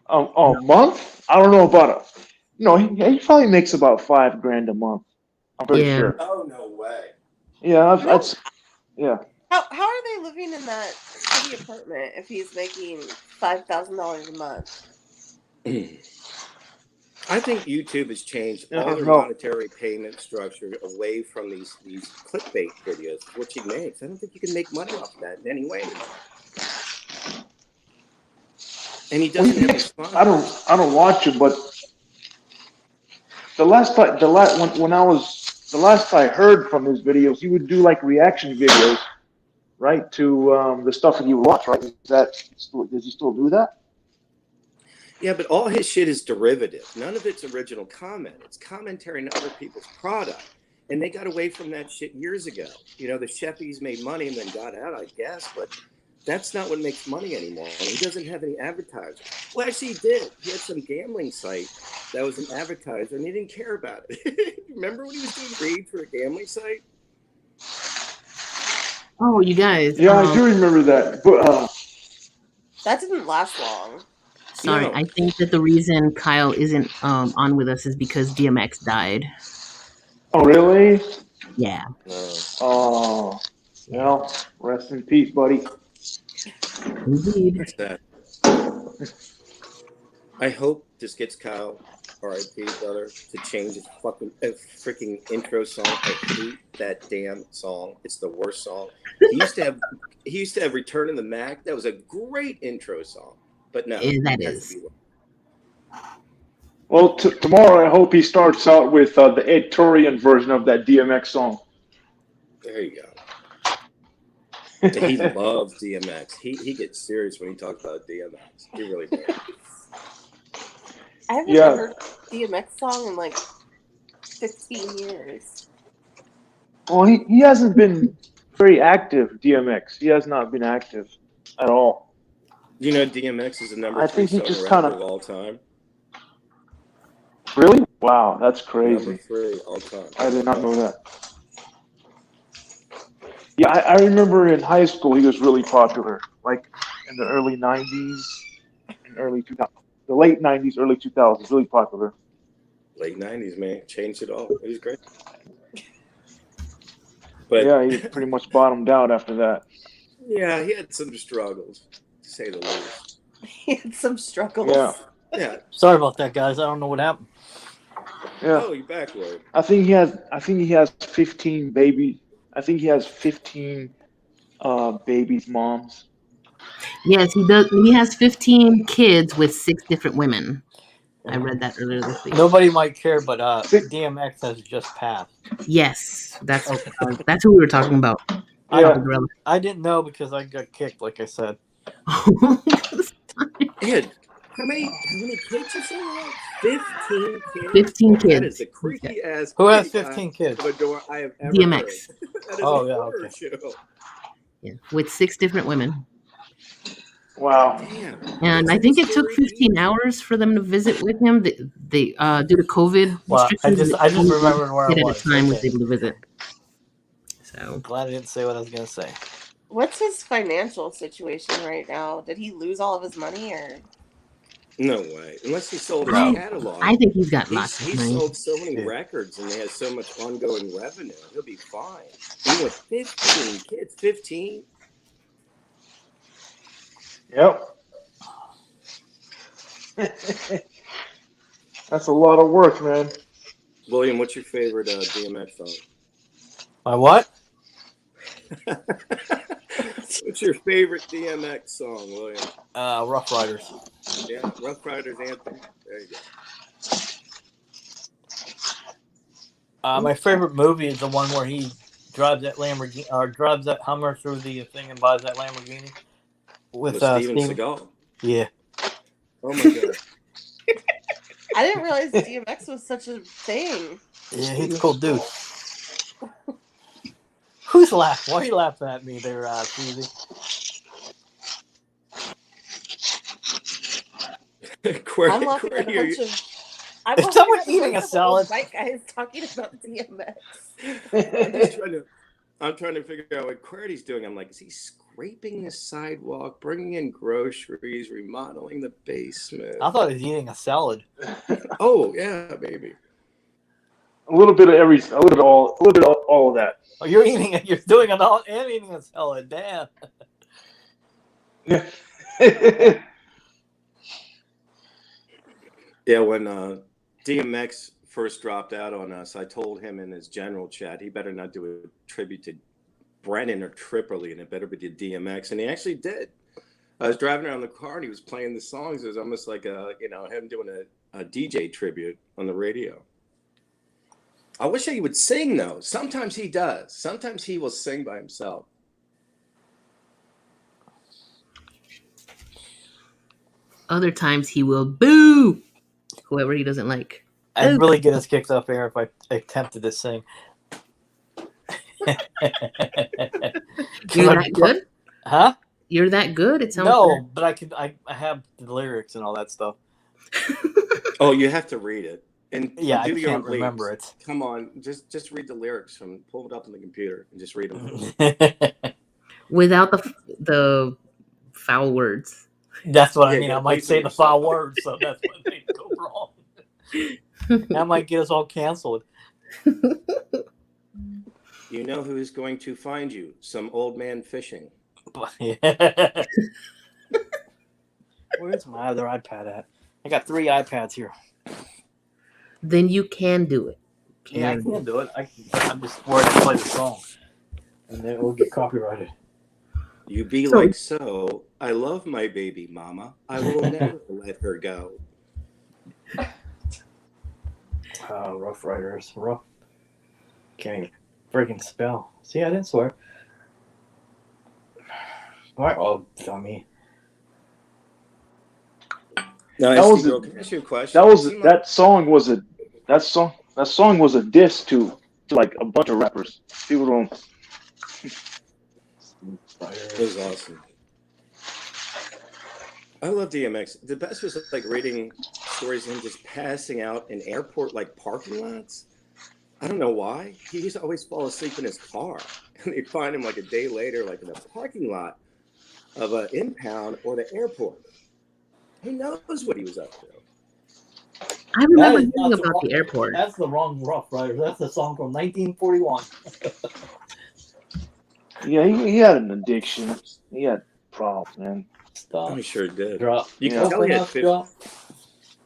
A month? I don't know about it. No, he probably makes about $5,000 a month. I'm pretty sure. Oh, no way. Yeah, that's yeah. How are they living in that city apartment if he's making $5,000 a month? I think YouTube has changed all their monetary payment structure away from these clickbait videos, which he makes. I don't think you can make money off that in any way anymore. And he doesn't have any sponsors. I don't watch it, but the last I heard from his videos, he would do like reaction videos, right, to the stuff that you watch, right? Does he still do that? Yeah, but all his shit is derivative. None of it's original comment. It's commentary on other people's product. And they got away from that shit years ago. You know, the Sheffies made money and then got out, I guess, but that's not what makes money anymore. And he doesn't have any advertisers. Well, actually, he did. He had some gambling site that was an advertiser, and he didn't care about it. Remember when he was doing reads for a gambling site? Oh, you guys. Yeah, I do remember that. But that didn't last long. Sorry, I think that the reason Kyle isn't on with us is because DMX died. Oh, really? Yeah. Oh, well, rest in peace, buddy. Indeed. That's that. I hope this gets Kyle, R.I.P. brother, to change his freaking intro song. I hate that damn song. It's the worst song. He used to have Return of the Mac. That was a great intro song. But no, that is. Well, tomorrow I hope he starts out with the Ed Turian version of that DMX song. There you go. He loves DMX. He gets serious when he talks about DMX. He really does. I haven't heard DMX song in like 15 years. Well, he hasn't been very active, DMX. He has not been active at all. You know, DMX is the number 3 songwriter of all time. Really? Wow, that's crazy. Number 3 all time. I did not know that. Yeah, I remember in high school he was really popular, like in the early 90s, and early 2000s. The late 90s, early 2000s, really popular. Late 90s, man. Changed it all. It was great. But yeah, he pretty much bottomed out after that. Yeah, he had some struggles, to say the least. He had some struggles. Yeah. Yeah. Sorry about that, guys. I don't know what happened. Yeah. Oh, you're back, Lloyd. I think he has 15 babies. I think he has 15 babies' moms. Yes, he does. He has 15 kids with 6 different women. I read that earlier this week. Nobody might care, but Six- DMX has just passed. Yes, that's who we were talking about. Yeah. I didn't know because I got kicked, like I said. Ed, how many kids you say you have? 15 kids? 15 kids. That is the creepy ass. Who has 15 kids? I have ever DMX. heard. That is Oh, a yeah, horror okay. show. Yeah, with 6 different women. Wow. Damn. And I think it took 15 hours for them to visit with him. They due to COVID Well, restrictions. I just remembered where I kid was. at a time was Okay. able to visit. So Glad I didn't say what I was going to say. What's his financial situation right now? Did he lose all of his money, or? No way. Unless he sold his I catalog. I think he's got lots of He money. sold so many Yeah. records and he has so much ongoing revenue. He'll be fine. Even with 15 kids, 15? Yep. That's a lot of work, man. William, what's your favorite DMX song? My what? What's your favorite DMX song, William? Rough Riders. Yeah, Rough Riders Anthem. There you go. My favorite movie is the one where he drives that Lamborghini or drives that Hummer through the thing and buys that Lamborghini with Steven Steven. Seagal. Yeah. Oh my god. I didn't realize DMX was such a thing. Yeah, he's a cool dude. Who's laughing? Why are you laughing at me there, Susie? I'm laughing at a bunch of. I'm Is laughing someone at eating a bunch of salad? White guys talking about DMX. I'm trying to figure out what QWERTY's doing. I'm like, is he scraping the sidewalk, bringing in groceries, remodeling the basement? I thought he was eating a salad. Oh yeah, baby. A little bit of all of that. Oh, you're doing it all and eating a salad. Damn. Yeah. Yeah, when DMX first dropped out on us, I told him in his general chat he better not do a tribute to Brennan or Tripoli, and it better be to DMX, and he actually did. I was driving around the car and he was playing the songs. It was almost like him doing a DJ tribute on the radio. I wish he would sing though. Sometimes he does. Sometimes he will sing by himself. Other times he will boo whoever he doesn't like. I'd really get us kicked off air if I attempted to sing. You're that good? Huh? You're that good? It sounds No, good. but I have the lyrics and all that stuff. Oh, you have to read it. And Yeah, I do your can't own remember lyrics. it. Come on, just read the lyrics pull it up on the computer and just read them. Without the foul words. That's what I Yeah, mean. you I gotta might please say the yourself. foul word, so that's what made it go wrong. That might get us all canceled. You know who's going to find you? Some old man fishing. Yeah. Where's my other iPad at? I got 3 iPads here. Then you can do it. Yeah, I can do it. I'm just worried to play the song, and then it will get copyrighted. You be So- like so. I love my baby mama. I will never let her go. Rough Riders. Rough. Can't even freaking spell. See, I didn't swear. All right. Oh, dummy. No, That was girl, a- can I ask you a question? That song was a diss to like a bunch of rappers. People don't. It was awesome. I love DMX. The best was like reading stories of him just passing out in airport like parking lots. I don't know why. He used to always fall asleep in his car, and they'd find him like a day later, like in a parking lot of an impound or the airport. Who knows what he was up to? I remember That is hearing not about the the airport. That's the wrong Rough Riders. That's a song from 1941. Yeah, he had an addiction. He had problems, man. Stop. I'm sure it did. Drop. You Yeah. can tell he had Coconuts drop.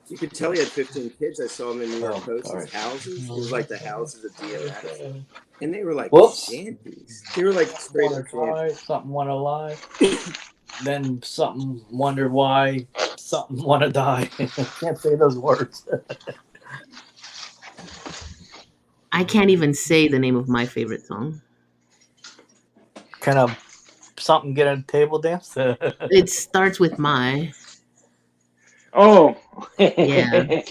You could tell he had 15 kids. I saw him in New York Post. sorry. His houses. It was like the houses of DMX. And they were like Whoops. shanties. They were like straight Wanna up try, shanties. something wanna lie. Then something wonder why, something wanna die. Can't say those words. I can't even say the name of my favorite song. Kind of something get a table dance. It starts with my. Oh, Yeah. the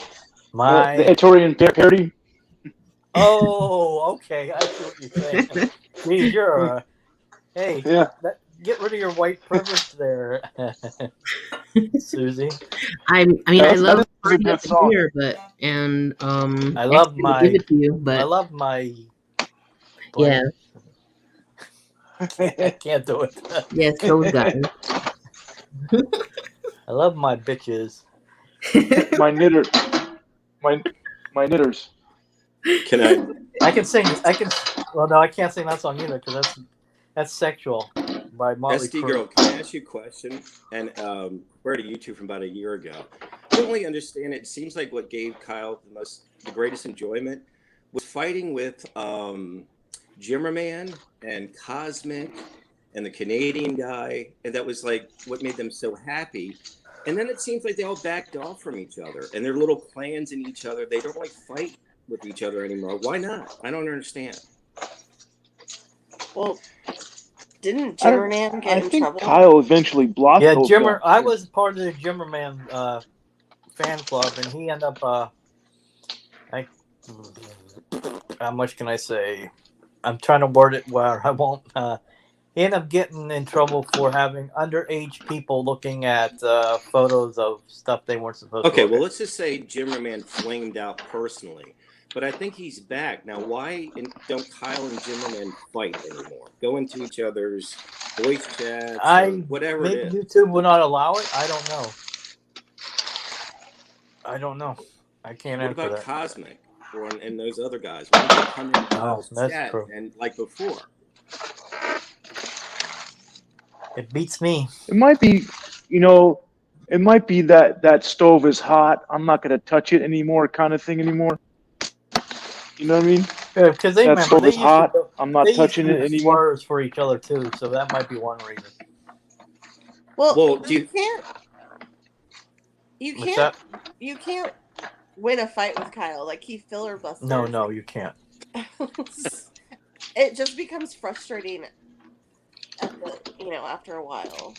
My Etorian parody. oh, okay. I see what you're saying. Geez, you're hey. Yeah. Get rid of your white privilege there, Susie. I mean, I That love is a Party good Up in song. Here, but I love actually my- give it to you, I but love my. yeah, I can't do it. yes, those guys. I love my bitches. my knitters. Can I? I can sing. I can. Well, no, I can't sing that song either because that's sexual by Motley SD Crue. Girl, can I ask you a question? And we're to you two from about a year ago. I don't really understand it. It seems like what gave Kyle the greatest enjoyment was fighting with Jimmerman and Cosmic and the Canadian guy. And that was like what made them so happy. And then it seems like they all backed off from each other and their little clans in each other. They don't like fight with each other anymore. Why not? I don't understand. Well, didn't I don't- Jimmerman I get in think trouble? Kyle eventually blocked Yeah, those Jimmer. guys. I was part of the Jimmerman fan club, and he ended up. How much can I say? I'm trying to word it where I won't. He ended up getting in trouble for having underage people looking at photos of stuff they weren't supposed to. Okay, look well, at. let's just say Jimmerman flamed out personally, but I think he's back now. Why don't Kyle and Jimmerman fight anymore? Go into each other's voice chats, or whatever Maybe it is. YouTube will not allow it. I don't know. I can't What answer about that. Cosmic and those other guys? Why don't they come in Kyle's that's chat true. and like before? It beats me. It might be, it might be that stove is hot. I'm not going to touch it anymore kind of thing anymore. You know what I mean? Because they That remember stove they is used hot. to. I'm not They touching used it to use anymore. slurs for each other too, so that might be one reason. Well, do you you- can't. You What's can't. that? You can't win a fight with Kyle. Like he filibusters. No, you can't. It just becomes frustrating. After a while.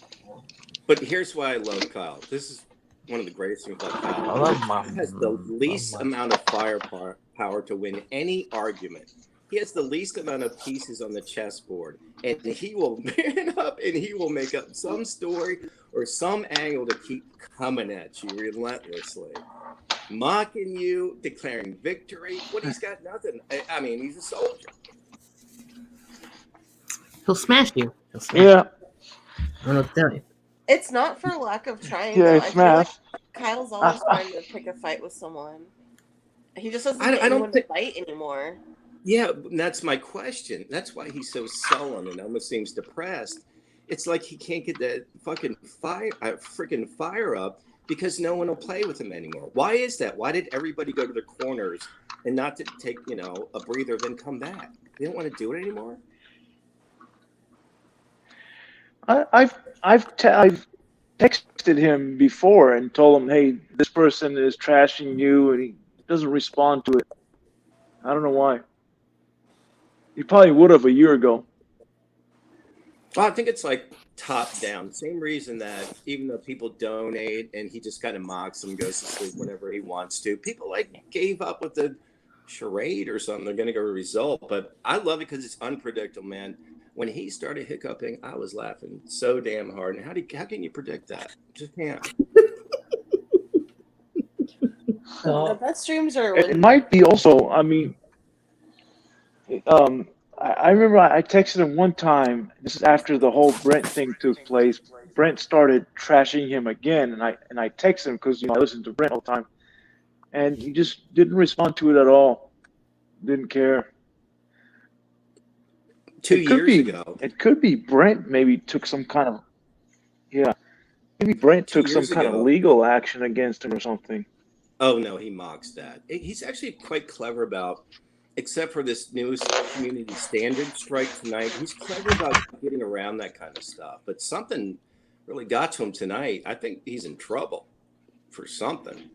But here's why I love Kyle. This is one of the greatest things about Kyle. I love my. He has the least amount of firepower to win any argument. He has the least amount of pieces on the chessboard, and he will man up and he will make up some story or some angle to keep coming at you relentlessly, mocking you, declaring victory. What he's got nothing. I mean, he's a soldier. He'll smash you. Yeah. I don't know what to tell you. It's not for lack of trying. Yeah, though. it's I feel like math. Kyle's always trying to pick a fight with someone. He just doesn't get I don't anyone think- to fight anymore. Yeah, that's my question. That's why he's so sullen and almost seems depressed. It's like he can't get that fucking freaking fire up because no one will play with him anymore. Why is that? Why did everybody go to the corners and not to take, a breather, then come back? They don't want to do it anymore. I've texted him before and told him, hey, this person is trashing you, and he doesn't respond to it. I don't know why. He probably would have a year ago. Well, I think it's like top down. Same reason that even though people donate and he just kind of mocks them, goes to sleep whenever he wants to, people gave up with the charade or something. They're going to go result. But I love it because it's unpredictable, man. When he started hiccuping, I was laughing so damn hard. And how can you predict that? Just can't. The best streams are. It might be also, I mean, I remember I texted him one time. This is after the whole Brent thing took place. Brent started trashing him again, and I texted him because I listen to Brent all the time, and he just didn't respond to it at all. Didn't care. 2 years ago. It could be Brent maybe took some kind of maybe Brent 2 took some years kind of ago. legal action against him or something. Oh no, he mocks that. He's actually quite clever about, except for this newest community standard strike tonight. He's clever about getting around that kind of stuff. But something really got to him tonight. I think he's in trouble for something.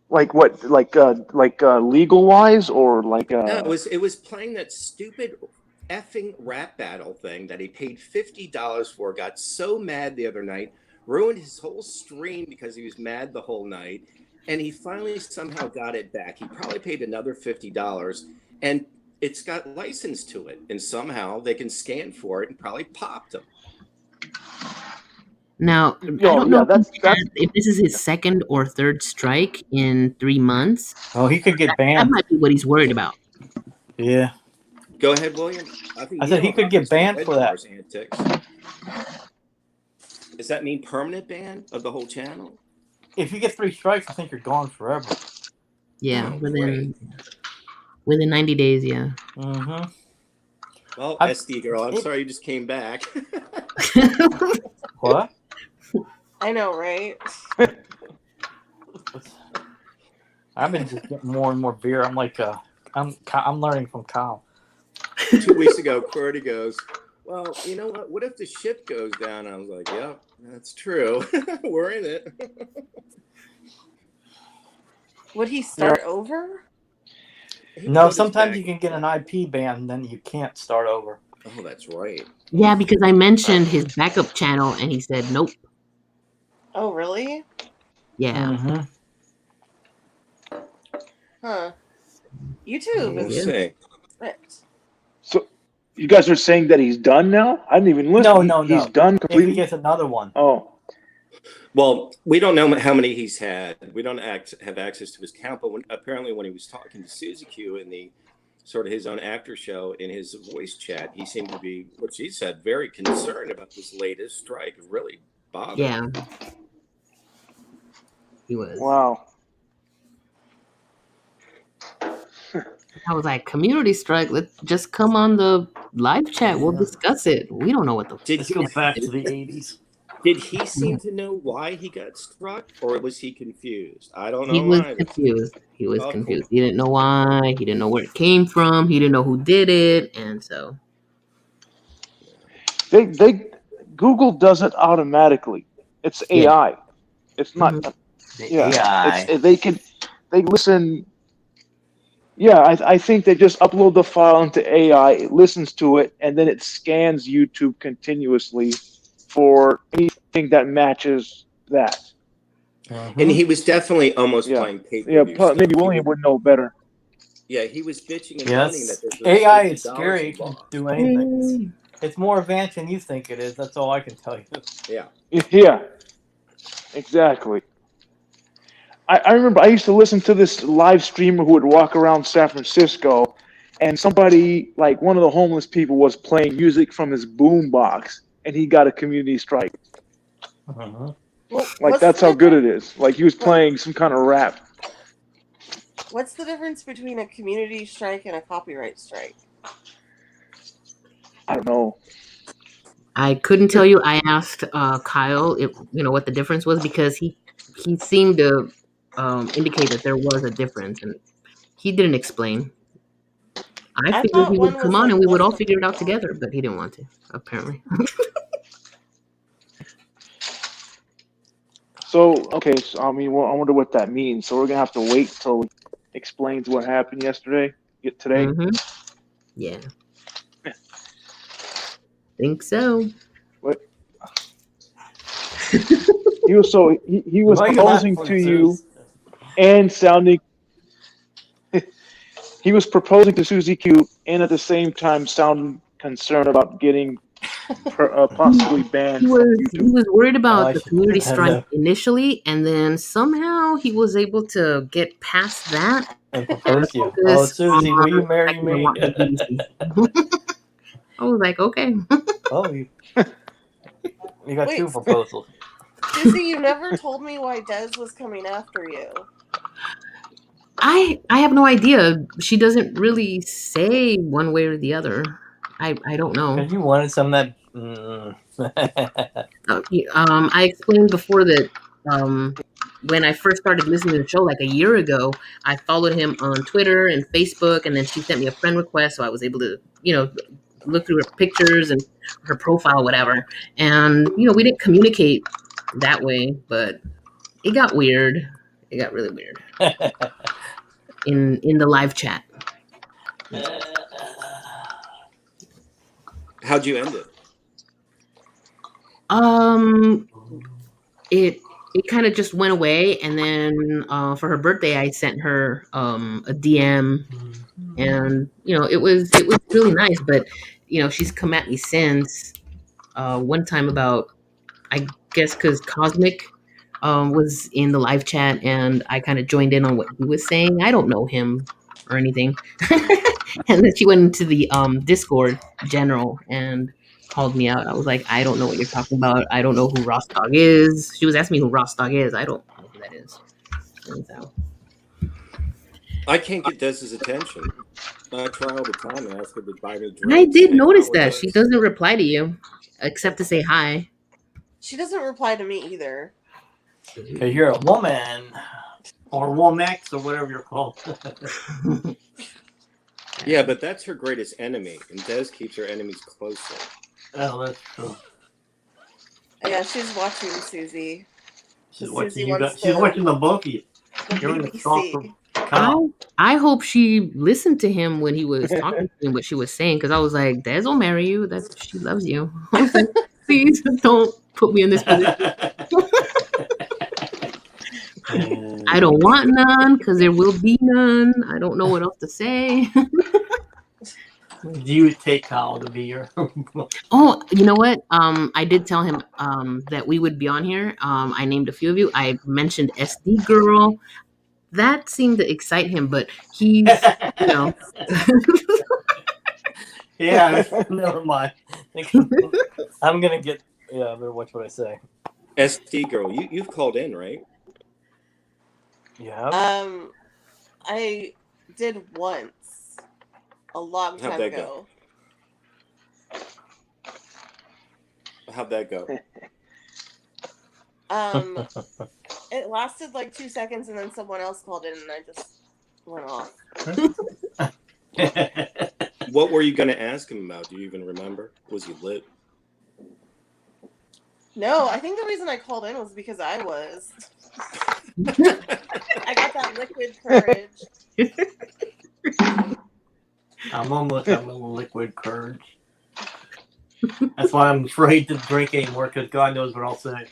Like what? Like legal wise, or like No, it was playing that stupid effing rap battle thing that he paid $50 for. Got so mad the other night, ruined his whole stream because he was mad the whole night, and he finally somehow got it back. He probably paid another $50, and it's got license to it, and somehow they can scan for it and probably popped him. Now, I don't know if this is his second or third strike in 3 months. Oh, he could get That banned. might be what he's worried about. Yeah. Go ahead, William. I said he could get banned for that. Antics. Does that mean permanent ban of the whole channel? If you get 3 strikes, I think you're gone forever. Yeah, Oh, within 90 days, yeah. Mm-hmm. Well, SD girl, I'm sorry you just came back. What? I know, right? I've been just getting more and more beer. I'm like, I'm learning from Kyle. 2 weeks ago, Qwerty goes, well, you know what? What if the ship goes down? I was like, yep, that's true. We're in it. Would he start over? No, sometimes you can get an IP ban, and then you can't start over. Oh, that's right. Yeah, because I mentioned his backup channel, and he said nope. Oh, really? Yeah. Mm-hmm. Huh. YouTube We'll is see. strict. So you guys are saying that he's done now? I didn't even listen. No. He's done If completely. he gets another one. Oh, Well, we don't know how many he's had. We don't have access to his count, but apparently when he was talking to Susie Q in the sort of his own after show in his voice chat, he seemed to be, what she said, very concerned about this latest strike. It really bothered him. Yeah. He was. wow. I was like, community strike, let's just come on the live chat. We'll discuss it. We don't know what the Did Let's go back to the 80s. Did he seem to know why he got struck, or was he confused? I don't know. He was either. confused. He was Oh, confused. He didn't know why. He didn't know where it came from. He didn't know who did it. And so They Google does it automatically. It's AI. It's not. AI. They listen. Yeah, I think they just upload the file into AI. It listens to it, and then it scans YouTube continuously for anything that matches that. And he was definitely almost playing pay-per-view. Yeah, maybe William would know better. Yeah, he was bitching and moaning that there's AI is $50 scary. It can involved. do anything. It's more advanced than you think it is. That's all I can tell you. Yeah. Yeah, exactly. I remember I used to listen to this live streamer who would walk around San Francisco, and somebody, like one of the homeless people, was playing music from his boom box, and he got a community strike. Well, Like, that's how good it is. Like, he was playing some kind of rap. What's the difference between a community strike and a copyright strike? I don't know. I couldn't tell you. I asked Kyle if what the difference was, because he seemed to indicate that there was a difference, and he didn't explain. I figured he would come on and we would all figure it out together, but he didn't want to, apparently. So, okay, so I wonder what that means. So we're gonna have to wait till he explains what happened yesterday. Today. Mm-hmm. Yeah. Think so. What? He was proposing to you and sounding. He was proposing to Susie Q and at the same time sounding concerned about getting possibly banned. He was worried about the community strike initially, and then somehow he was able to get past that. And propose you. Oh, Susie, will you marry me? I was like, okay. Oh, you got two proposals. Susie, you never told me why Des was coming after you. I have no idea. She doesn't really say one way or the other. I don't know. Because you wanted some of that. I explained before that when I first started listening to the show like a year ago, I followed him on Twitter and Facebook, and then she sent me a friend request, so I was able to, look through her pictures and her profile, whatever. And we didn't communicate that way, but it got weird. It got really weird in the live chat. How'd you end it? It kind of just went away, and then for her birthday, I sent her a DM, and it was really nice. But she's come at me since one time about, I guess, because Cosmic was in the live chat, and I kind of joined in on what he was saying. I don't know him or anything, and then she went into the Discord general and called me out. I was like, I don't know what you're talking about. I don't know who Rostog is. She was asking me who Rostog is. I don't know who that is. And so, I can't get Des's attention. I try all the time and ask her to buy me drinks. I did notice that she doesn't reply to you except to say hi. She doesn't reply to me either. Because you're a woman. Or Womex, or whatever you're called. Yeah, but that's her greatest enemy, and Des keeps her enemies closer. Oh, that's true. Yeah, she's watching Susie. She's watching the bookie. You're in the talk. I hope she listened to him when he was talking to him, what she was saying, because I was like, Des will marry you. She loves you. I was like, please don't put me in this position. I don't want none because there will be none. I don't know what else to say. You would take Kyle to be your. Oh, you know what? I did tell him that we would be on here. I named a few of you. I mentioned SD Girl. That seemed to excite him, but he's, Yeah, never mind. I'm gonna get. Yeah, I better watch what I say. SD Girl, you've called in, right? Yeah. I did once, a long time ago. How'd that go? It lasted like 2 seconds, and then someone else called in, and I just went off. What were you going to ask him about? Do you even remember? Was he lit? No, I think the reason I called in was because I was. I got that liquid courage. I'm almost having a little liquid courage. That's why I'm afraid to drink anymore, because God knows what I'll say.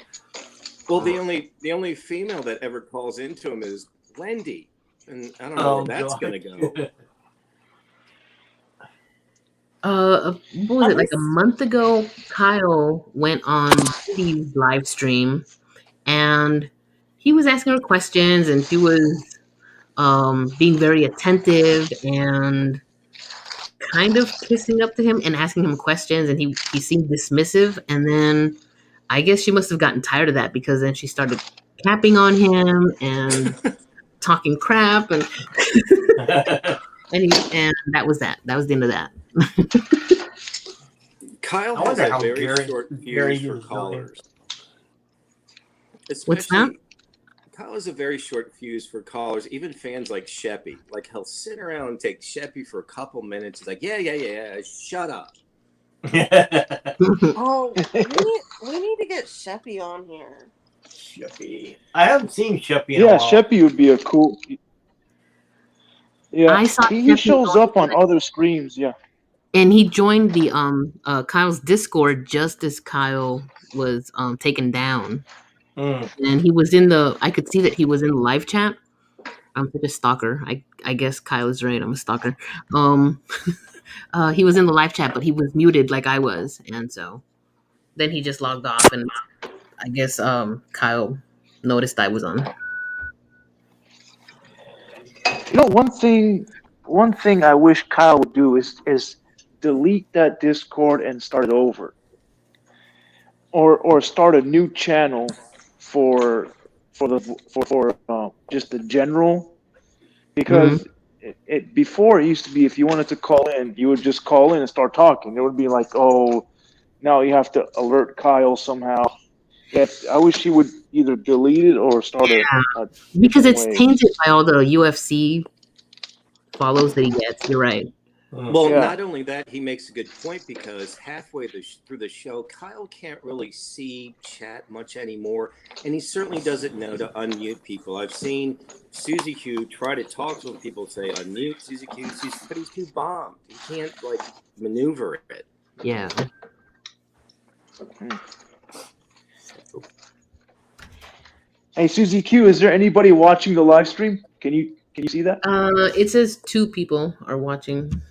Well, the only female that ever calls into him is Wendy, and I don't know where that's going to go. What was it, like a month ago? Kyle went on Steve's live stream, and he was asking her questions, and she was being very attentive and kind of kissing up to him and asking him questions, and he seemed dismissive. And then I guess she must have gotten tired of that, because then she started capping on him and talking crap, and and that was that. That was the end of that. Kyle has a very short fuse for callers. What's that? Kyle has a very short fuse for callers, even fans like Sheppy. Like, he'll sit around and take Sheppy for a couple minutes. He's like, yeah, shut up. Oh, we need to get Sheppy on here. Sheppy. I haven't seen Sheppy in a while. Sheppy would be a cool... Yeah, I saw he shows up on other streams, yeah. And he joined the Kyle's Discord just as Kyle was taken down. And he was I could see that he was in the live chat. I'm such a stalker. I guess Kyle is right. I'm a stalker. He was in the live chat, but he was muted like I was. And so then he just logged off, and I guess Kyle noticed I was on. One thing I wish Kyle would do is delete that Discord and start it over, or start a new channel for just the general, because it before it used to be, if you wanted to call in, you would just call in and start talking. It would be like, oh, now you have to alert Kyle somehow. Yeah, I wish he would either delete it or start a because it's way. tainted by all the UFC follows that he gets. You're right. Well, Yeah. not only that, he makes a good point because halfway through the show, Kyle can't really see chat much anymore, and he certainly doesn't know to unmute people. I've seen Susie Q try to talk to people, say unmute Susie Q, but he's too bombed. He can't maneuver it. Yeah. Hey, Susie Q, is there anybody watching the live stream? Can you see that? It says 2 people are watching.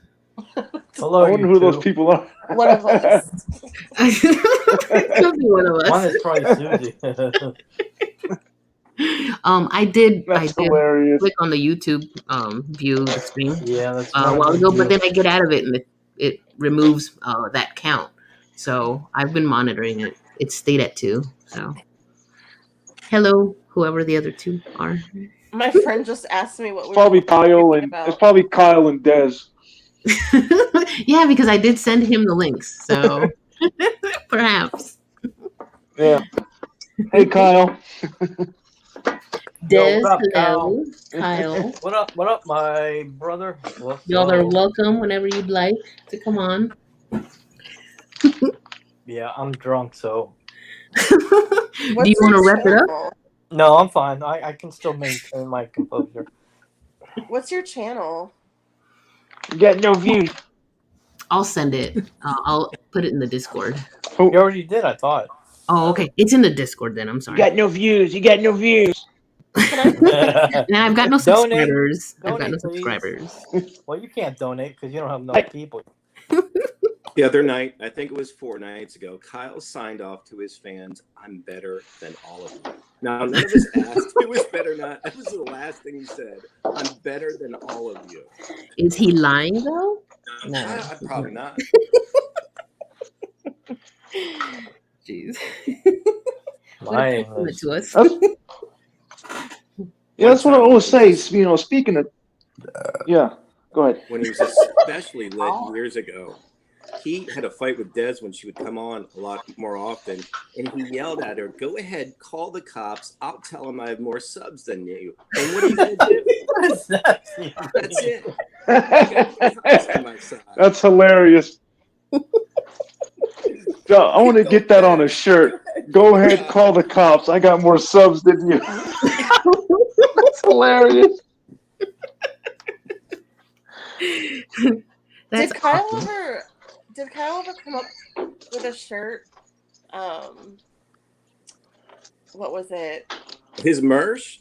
Hello, I wonder who those people are. One of us. It could be one of us. One is probably Susie. I did That's hilarious. click on the YouTube view the stream Yeah, that's a while ago, but then I get out of it and it removes that count. So I've been monitoring it. It stayed at 2. So hello, whoever the other 2 are. My friend just asked me what we Probably were Kyle and about. it's probably Kyle and Dez. Yeah, because I did send him the links. So perhaps. Yeah. Hey, Kyle. Des, what up, hello, Kyle. What up, my brother? Y'all are welcome whenever you'd like to come on. Yeah, I'm drunk, so. Do you want to wrap it up? No, I'm fine. I can still maintain my composure. What's your channel? You got no views. I'll send it. I'll put it in the Discord. You already did, I thought. Oh, okay. It's in the Discord then. I'm sorry. You got no views. You got no views. Now I've got no subscribers. Donate, I've got no please. subscribers. Well, you can't donate because you don't have enough people. The other night, I think it was 4 nights ago, Kyle signed off to his fans, "I'm better than all of you." Now, none of us asked who was better or not. That was the last thing he said. "I'm better than all of you." Is he lying though? No. Probably not. Jeez. Lying What to us? Yeah, that's what I always say. You know, speaking of, yeah, go ahead. When he was especially lit years ago, he had a fight with Des when she would come on a lot more often, and he yelled at her, "Go ahead, call the cops. I'll tell them I have more subs than you." And what are you going to do? That's it. That's hilarious. I want to get that on a shirt. Go ahead, call the cops. I got more subs than you. That's hilarious. Did Kyle ever come up with a shirt? What was it? His merch?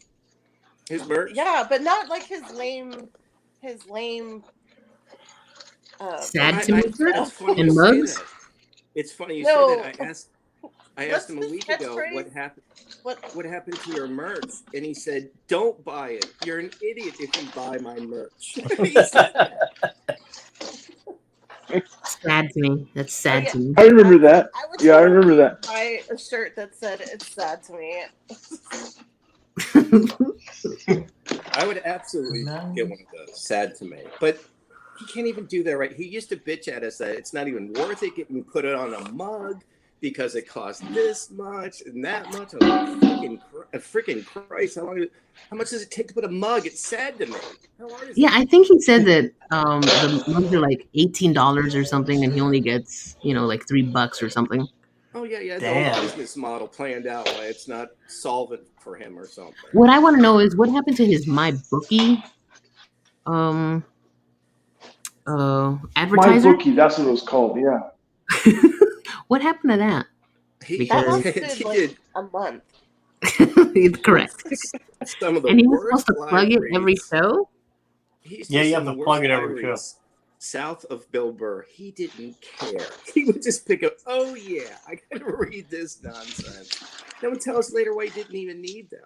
His merch? Yeah, but not like his lame sad to me and mugs. It's funny you said that. I asked him a week ago what happened to your merch, and he said, "Don't buy it. You're an idiot if you buy my merch." Sad to me. That's sad to me. I remember that. I remember that. Buy a shirt that said "It's sad to me." I would absolutely get one of those. Sad to me, but he can't even do that right. He used to bitch at us that it's not even worth it getting put it on a mug because it costs this much and that much. Freaking Christ! How much does it take to put a mug? It's sad to me. How hard is it? I think he said that the mugs are like $18 or something, and he only gets like $3 or something. Oh yeah. Damn. The whole business model planned out why it's not solvent for him or something. What I want to know is what happened to his MyBookie advertiser. MyBookie, that's what it was called. Yeah. What happened to that? That lasted like a month. Correct. Some of the And he was worst supposed to plug it every show? Yeah, you have to plug it every show. South of Bill Burr, he didn't care. He would just pick up, "Oh yeah, I gotta read this nonsense." Then would tell us later why he didn't even need them.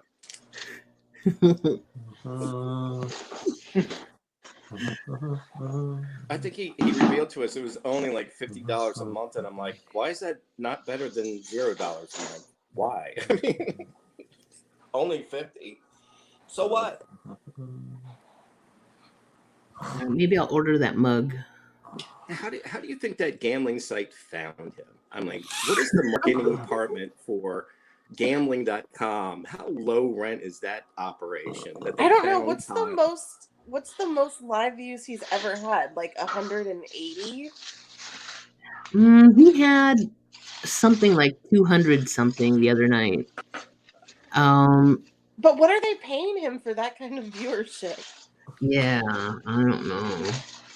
I think he revealed to us it was only like $50 a month, and I'm like, why is that not better than $0 a month? Why? I mean, only 50. So what? Maybe I'll order that mug. How do you think that gambling site found him? I'm like, what is the marketing department for gambling.com. How low rent is that operation? That they I don't pay know on what's time? the most live views he's ever had, like 180. He had something like 200 something the other night. But what are they paying him for that kind of viewership? Yeah, I don't know.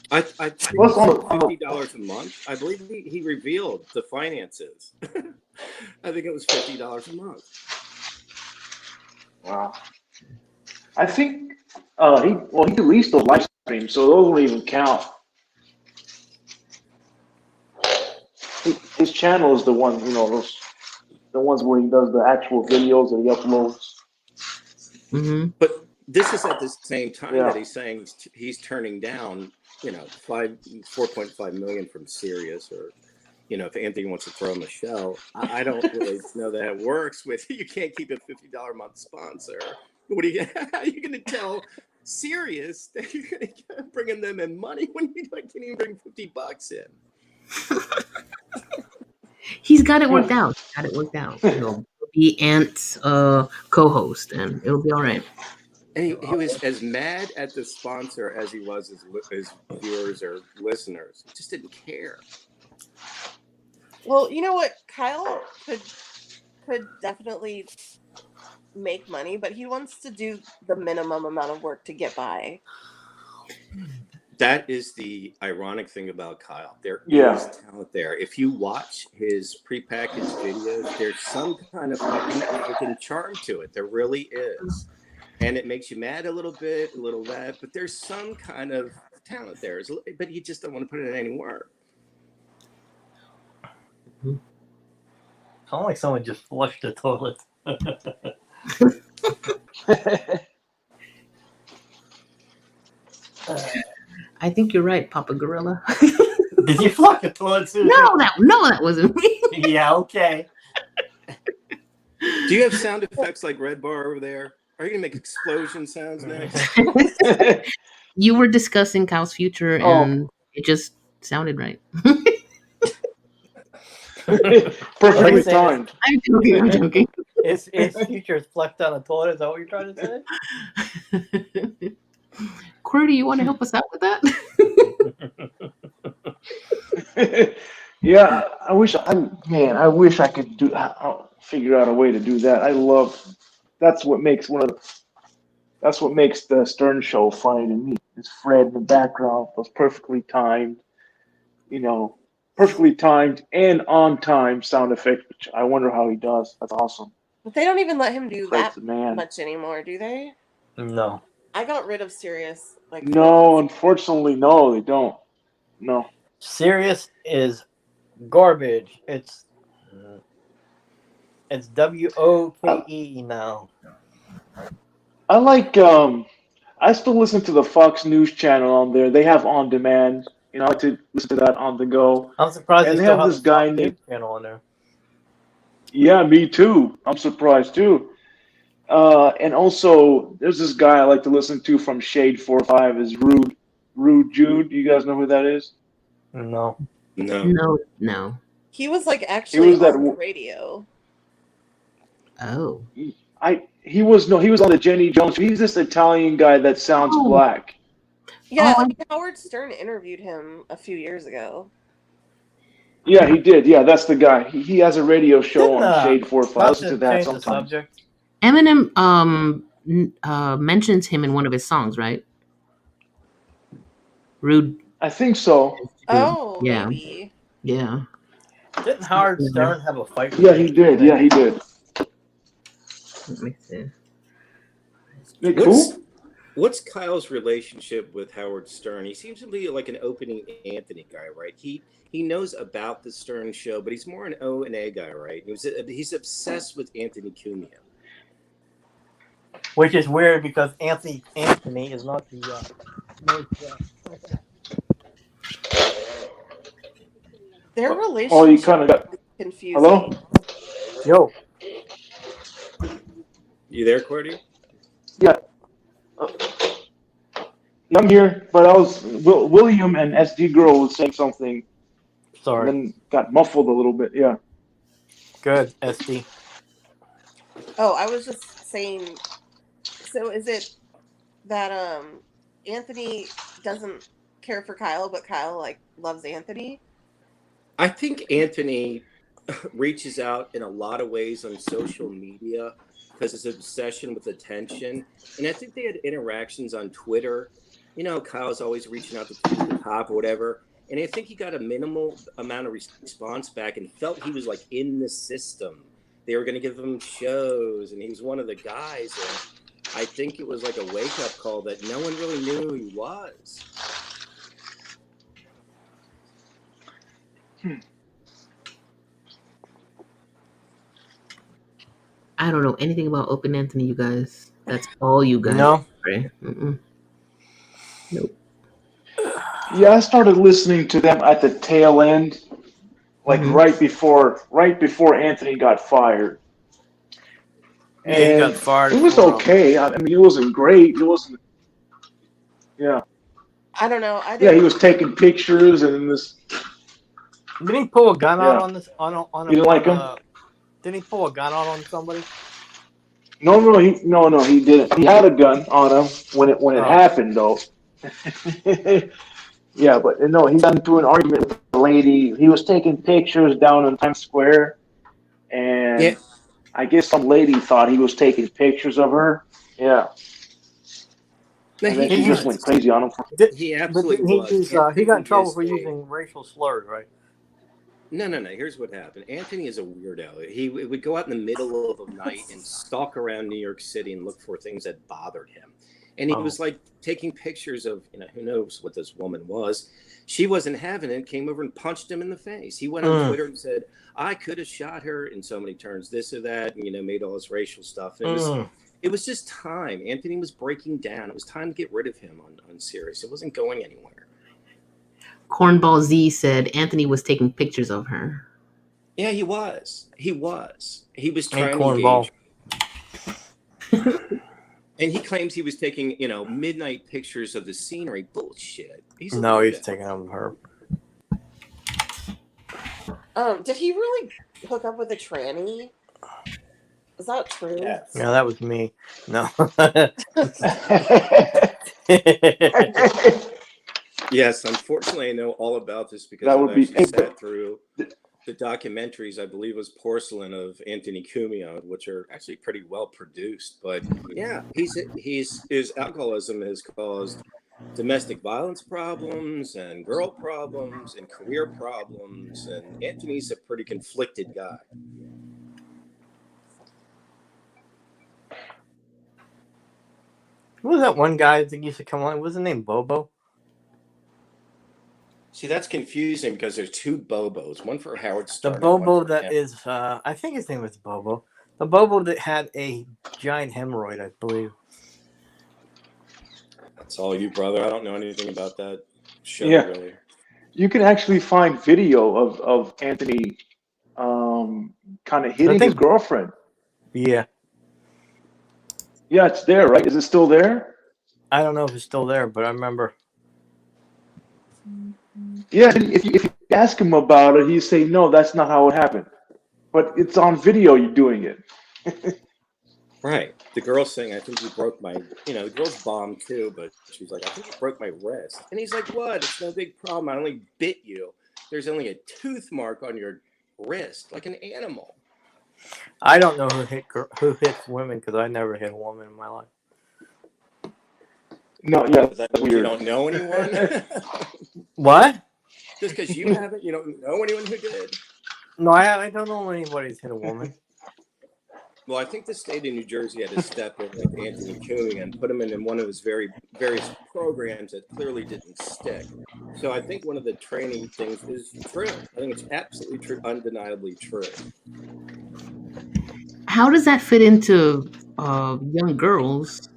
I think Well, it's $50 a month. I believe he revealed the finances. I think it was $50 a month. Wow. I think he released those live streams, so those don't even count. His channel is the one, the ones where he does the actual videos that he uploads. Mm-hmm. But this is at the same time Yeah. that he's saying he's turning down, $4.5 million from Sirius, or if Anthony wants to throw him a show. I don't really know that it works with you. Can't keep a $50 a month sponsor. How are you going to tell Sirius that you're going to bring them in money when you can't even bring $50 in? He's got it worked out. He'll be Ant's co-host, and it'll be all right. And he was as mad at the sponsor as he was his viewers or listeners. He just didn't care. Well, you know what? Kyle could definitely make money, but he wants to do the minimum amount of work to get by. That is the ironic thing about Kyle. There Yeah. is talent there. If you watch his prepackaged videos, there's some kind of fucking charm to it. There really is. And it makes you mad a little bit, a little that, but there's some kind of talent there. But you just don't want to put it in any work. Sound like someone just flushed the toilet. I think you're right, Papa Gorilla. Did you flush the toilet, Susan? No, that wasn't me. Yeah, okay. Do you have sound effects like Red Bar over there? Are you going to make explosion sounds next? You were discussing Kyle's future, and it just sounded right. Perfectly timed. I'm joking. His future is flushed down the toilet. Is that what you're trying to say? Cordy, you want to help us out with that? Yeah, I wish I could figure out a way to do that. That's what makes the Stern Show funny to me. It's Fred in the background, those perfectly timed and on time sound effects, which I wonder how he does. That's awesome. But they don't even let him do Fred's that the man. much anymore, do they? No. I got rid of Sirius. No, unfortunately, no, they don't. No. Sirius is garbage. It's WOKE now. I like I still listen to the Fox News channel on there. They have on demand. I like to listen to that on the go. I'm surprised And they they still have have this a guy Fox named. News channel on there. Yeah, me too. I'm surprised too. And also, there's this guy I like to listen to from Shade 45 is Rude Jude. You guys know who that is? No. No. He was actually was that on the radio. Oh. He was on the Jenny Jones. He's this Italian guy that sounds black. Yeah, Oh, Howard Stern interviewed him a few years ago. Yeah, he did. Yeah, that's the guy. He has a radio show Didn't, on Shade 45. not Listen to that change the sometimes. subject. Eminem mentions him in one of his songs, right? Rude. I think so. Oh, Yeah. maybe. Yeah. Didn't Howard Stern have a fight with Yeah, he did. Yeah, he did. Let me see. What's Kyle's relationship with Howard Stern? He seems to be like an opening Anthony guy, right? He knows about the Stern Show, but he's more an O&A guy, right? He's obsessed with Anthony Cumia. Which is weird because Anthony is not the most. Their relationship Oh, you kind of got. confusing. Hello? Yo. You there, Cordy? Yeah. I'm here, but I was William and SD Girl was saying something, Sorry. and then got muffled a little bit. Yeah. Good, SD. Oh, I was just saying. So is it that Anthony doesn't care for Kyle, but Kyle like loves Anthony? I think Anthony reaches out in a lot of ways on social media because his obsession with attention. And I think they had interactions on Twitter. You know, Kyle's always reaching out to the top or whatever. And I think he got a minimal amount of response back and felt he was like in the system. They were going to give him shows, and he was one of the guys. And I think it was like a wake up call that no one really knew who he was. I don't know anything about Open Anthony, you guys. That's all you guys. No. Right? Nope. Yeah, I started listening to them at the tail end, like right before Anthony got fired. Yeah, he got fired. It was okay. I mean, it wasn't great. It wasn't. Yeah. I don't know. Yeah, he was taking pictures and this. Didn't he pull a gun out on this? On You didn't like him? Didn't he pull a gun out on somebody? No, he didn't. He had a gun on him when it happened, though. Yeah, but no, he got into an argument with a lady. He was taking pictures down in Times Square, and I guess some lady thought he was taking pictures of her. Yeah. And then he just went crazy on him. He absolutely was. He got in trouble for using racial slurs, right? No. Here's what happened. Anthony is a weirdo. He would go out in the middle of the night and stalk around New York City and look for things that bothered him. And he was like taking pictures of, who knows what this woman was. She wasn't having it, came over and punched him in the face. He went on Twitter and said, I could have shot her in so many turns, this or that, and, made all this racial stuff. And it was just time. Anthony was breaking down. It was time to get rid of him on Sirius. It wasn't going anywhere. Cornball Z said Anthony was taking pictures of her. Yeah, he was. He was trying to engage. And he claims he was taking, midnight pictures of the scenery. Bullshit. He's taking them of her. Did he really hook up with a tranny? Is that true? Yes. Yeah, that was me. No. Yes, unfortunately, I know all about this because That I've would be- actually sat through the documentaries. I believe it was Porcelain of Anthony Cumia, which are actually pretty well produced. But yeah, his alcoholism has caused domestic violence problems and girl problems and career problems. And Anthony's a pretty conflicted guy. Who was that one guy that used to come on? What was his name? Bobo? See, that's confusing because there's two Bobos, one for Howard Stern. The Bobo that is, I think his name was Bobo. The Bobo that had a giant hemorrhoid, I believe. That's all you, brother. I don't know anything about that show, really. You can actually find video of Anthony kind of hitting his girlfriend. Yeah. Yeah, it's there, right? Is it still there? I don't know if it's still there, but I remember. Yeah, if you ask him about it, he'd say, no, that's not how it happened. But it's on video you're doing it. Right. The girl's saying, I think you broke my, the girl's bombed too, but she's like, I think you broke my wrist. And he's like, what? It's no big problem. I only bit you. There's only a tooth mark on your wrist, like an animal. I don't know who hits women because I never hit a woman in my life. No, yeah, that's weird. You don't know anyone? What? Just because you haven't, you don't know anyone who did? No, I don't know anybody's hit a woman. Well, I think the state of New Jersey had to step in with Anthony Cumia and put him in one of his various programs that clearly didn't stick. So I think one of the training things is true. I think it's absolutely true, undeniably true. How does that fit into young girls?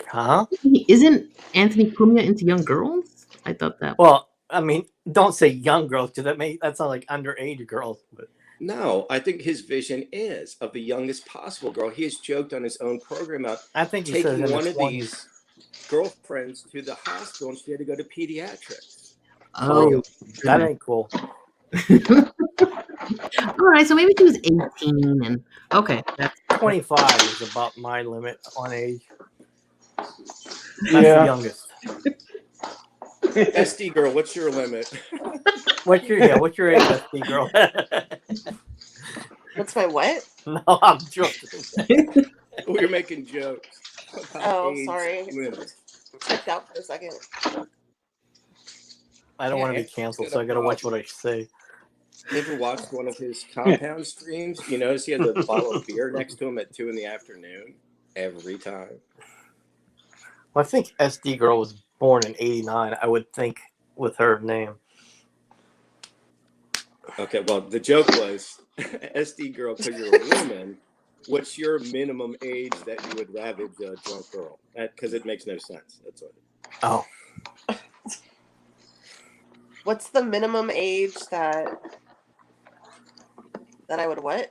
Huh? Isn't Anthony Cumia into young girls? I thought that. Well, I mean, don't say young girls because that sounds like underage girls. But no, I think his vision is of the youngest possible girl. He has joked on his own program about taking one of these girlfriends to the hospital and she had to go to pediatrics. Oh, that ain't cool. All right, so maybe she was 18, and okay, that's 25 is about my limit on age. That's the Yeah. youngest. SD girl, what's your limit? What's your age, SD girl? What's my what? No, I'm joking. We were making jokes. Oh, age sorry. limit. Checked out for a second. I don't want to be canceled, so I gotta watch what I say. You ever watched one of his compound streams? You notice he had the bottle of beer next to him at 2 PM every time. Well, I think SD girl was born in '89. I would think with her name. Okay, well, the joke was SD girl, because you're a woman. What's your minimum age that you would ravage a drunk girl? Because it makes no sense. That's what. Oh, What's the minimum age that I would what?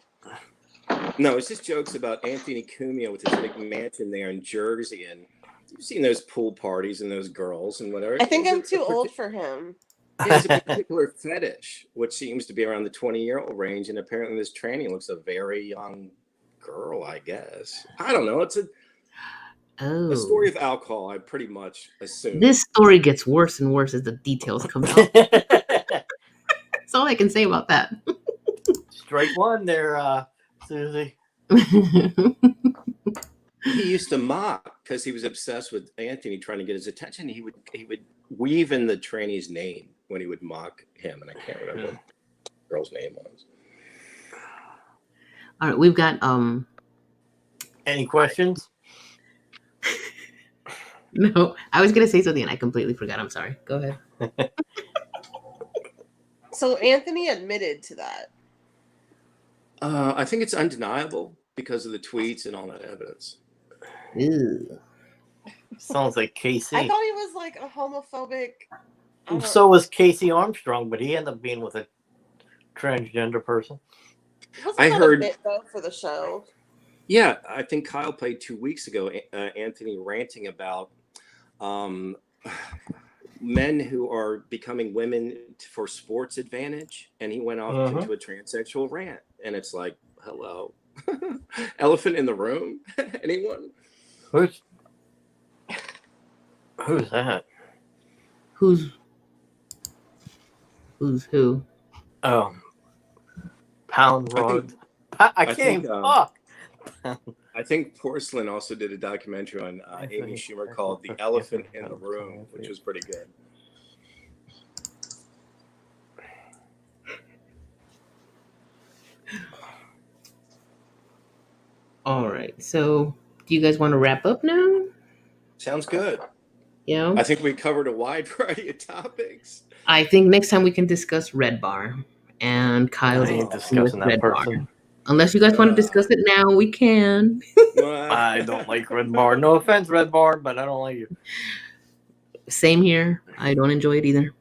No, it's just jokes about Anthony Cumia with his big mansion there in Jersey, and you've seen those pool parties and those girls and whatever. I think I'm too old for him. There's a particular fetish, which seems to be around the 20-year-old range, and apparently this tranny looks a very young girl, I guess. I don't know. It's a story of alcohol, I pretty much assume. This story gets worse and worse as the details come out. That's all I can say about that. strike one there, Susie. He used to mock because he was obsessed with Anthony, trying to get his attention. He would weave in the tranny's name when he would mock him, and I can't remember what the girl's name was. All right, we've got Any questions? No, I was gonna say something and I completely forgot. I'm sorry. Go ahead. So Anthony admitted to that. I think it's undeniable because of the tweets and all that evidence. Ew. Sounds like Casey. I thought he was like a homophobic. So was Casey Armstrong, but he ended up being with a transgender person. Wasn't I that heard- a bit though for the show? Yeah, I think Kyle played 2 weeks ago. Anthony ranting about men who are becoming women for sports advantage, and he went off into a transsexual rant, and it's like, hello, elephant in the room. Anyone? Who's that? Who's who? Oh, Pound Road. I can't think, even talk. I think Porcelain also did a documentary on Amy Schumer called "The Elephant in the Room," which was pretty good. All right. So, do you guys want to wrap up now? Sounds good. Yeah. I think we covered a wide variety of topics. I think next time we can discuss Red Bar and Kyle's I ain't discussing discussing that Red Bar. person. Unless you guys want to discuss it now, we can. I don't like Red Bar. No offense, Red Bar, but I don't like it. Same here. I don't enjoy it either.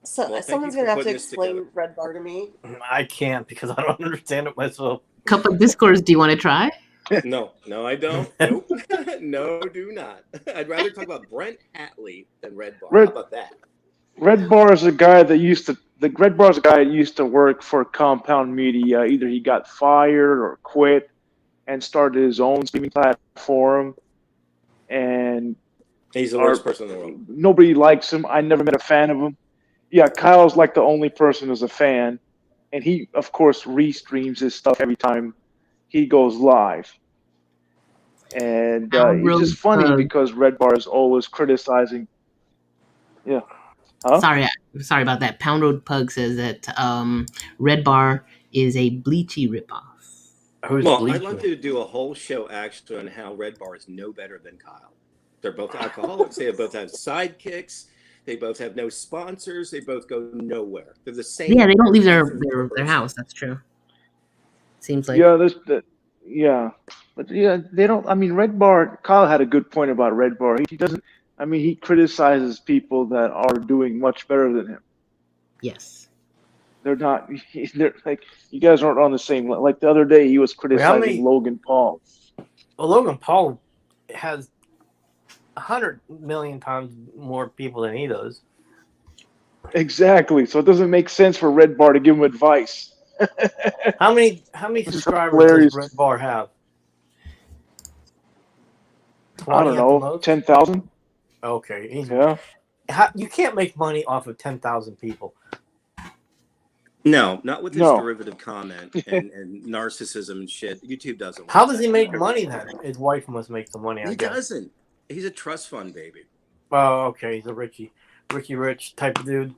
So Well, thank someone's you for gonna have to putting this explain together. Red Bar to me. I can't because I don't understand it myself. Couple of discords. Do you want to try? No, I don't. Nope. No, do not. I'd rather talk about Brent Hatley than Red Bar. How about that? Red Bar is a guy that used to work for Compound Media. Either he got fired or quit and started his own streaming platform. And He's the worst person in the world. nobody likes him. I never met a fan of him. Yeah, Kyle's like the only person who's a fan. And he, of course, restreams his stuff every time he goes live. And it's just funny because Red Bar is always criticizing. Yeah. Huh? Sorry about that. Pound Road Pug says that Red Bar is a Bleachy ripoff. Well, I'd like to do a whole show actually on how Red Bar is no better than Kyle. They're both alcoholics. They both have sidekicks. They both have no sponsors. They both go nowhere. They're the same. Yeah, they don't leave their house. That's true. Seems like but they don't. I mean, Red Bar. Kyle had a good point about Red Bar. He doesn't. I mean, he criticizes people that are doing much better than him. Yes. They're not. They're like, you guys aren't on the same level. Like the other day, he was criticizing Logan Paul. Well, Logan Paul has 100 million times more people than he does. Exactly. So it doesn't make sense for Red Bar to give him advice. How many This is subscribers hilarious. does Brent Barr have? I 20 don't at the know, most? 10,000. Okay. Yeah. You can't make money off of 10,000 people. No, not with his No. derivative comment and narcissism and shit. YouTube doesn't want How does that. he make money then? His wife must make the money, I He guess. doesn't. He's a trust fund baby. Oh, okay. He's a Ricky Rich type of dude.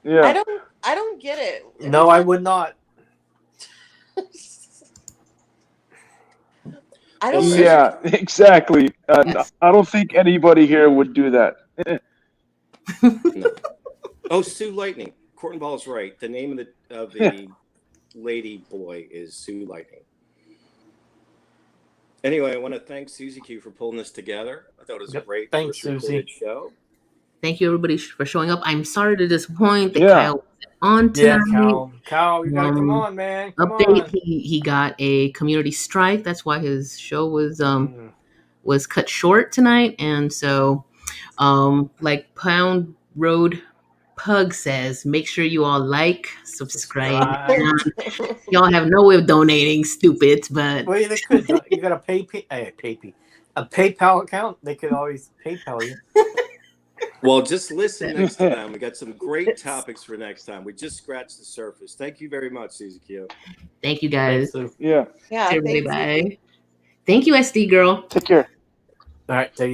Yeah. I don't get it. No, I would not. I don't. Well, Yeah, exactly. I don't think anybody here would do that. No. Oh, Sue Lightning. Corton Ball's right. The name of the lady boy is Sue Lightning. Anyway, I want to thank Susie Q for pulling this together. I thought it was a great Thanks, first recorded Susie. show. Thank you, everybody, for showing up. I'm sorry to disappoint that Yeah. Kyle wasn't on Yeah, tonight. Kyle, you gotta come on, man. Come Update: on. he got a community strike. That's why his show was cut short tonight. And so, like Pound Road Pug says, make sure you all like, subscribe. Y'all have no way of donating, stupids, but Well, they could. You got a PayPal account. They could always PayPal you. Well, just listen next time. We got some great topics for next time. We just scratched the surface. Thank you very much, Susie Q. thank you guys. Thanks, Yeah. Yeah. Everybody, Thanks. bye. Thank you, SD girl. Take care. all right, take it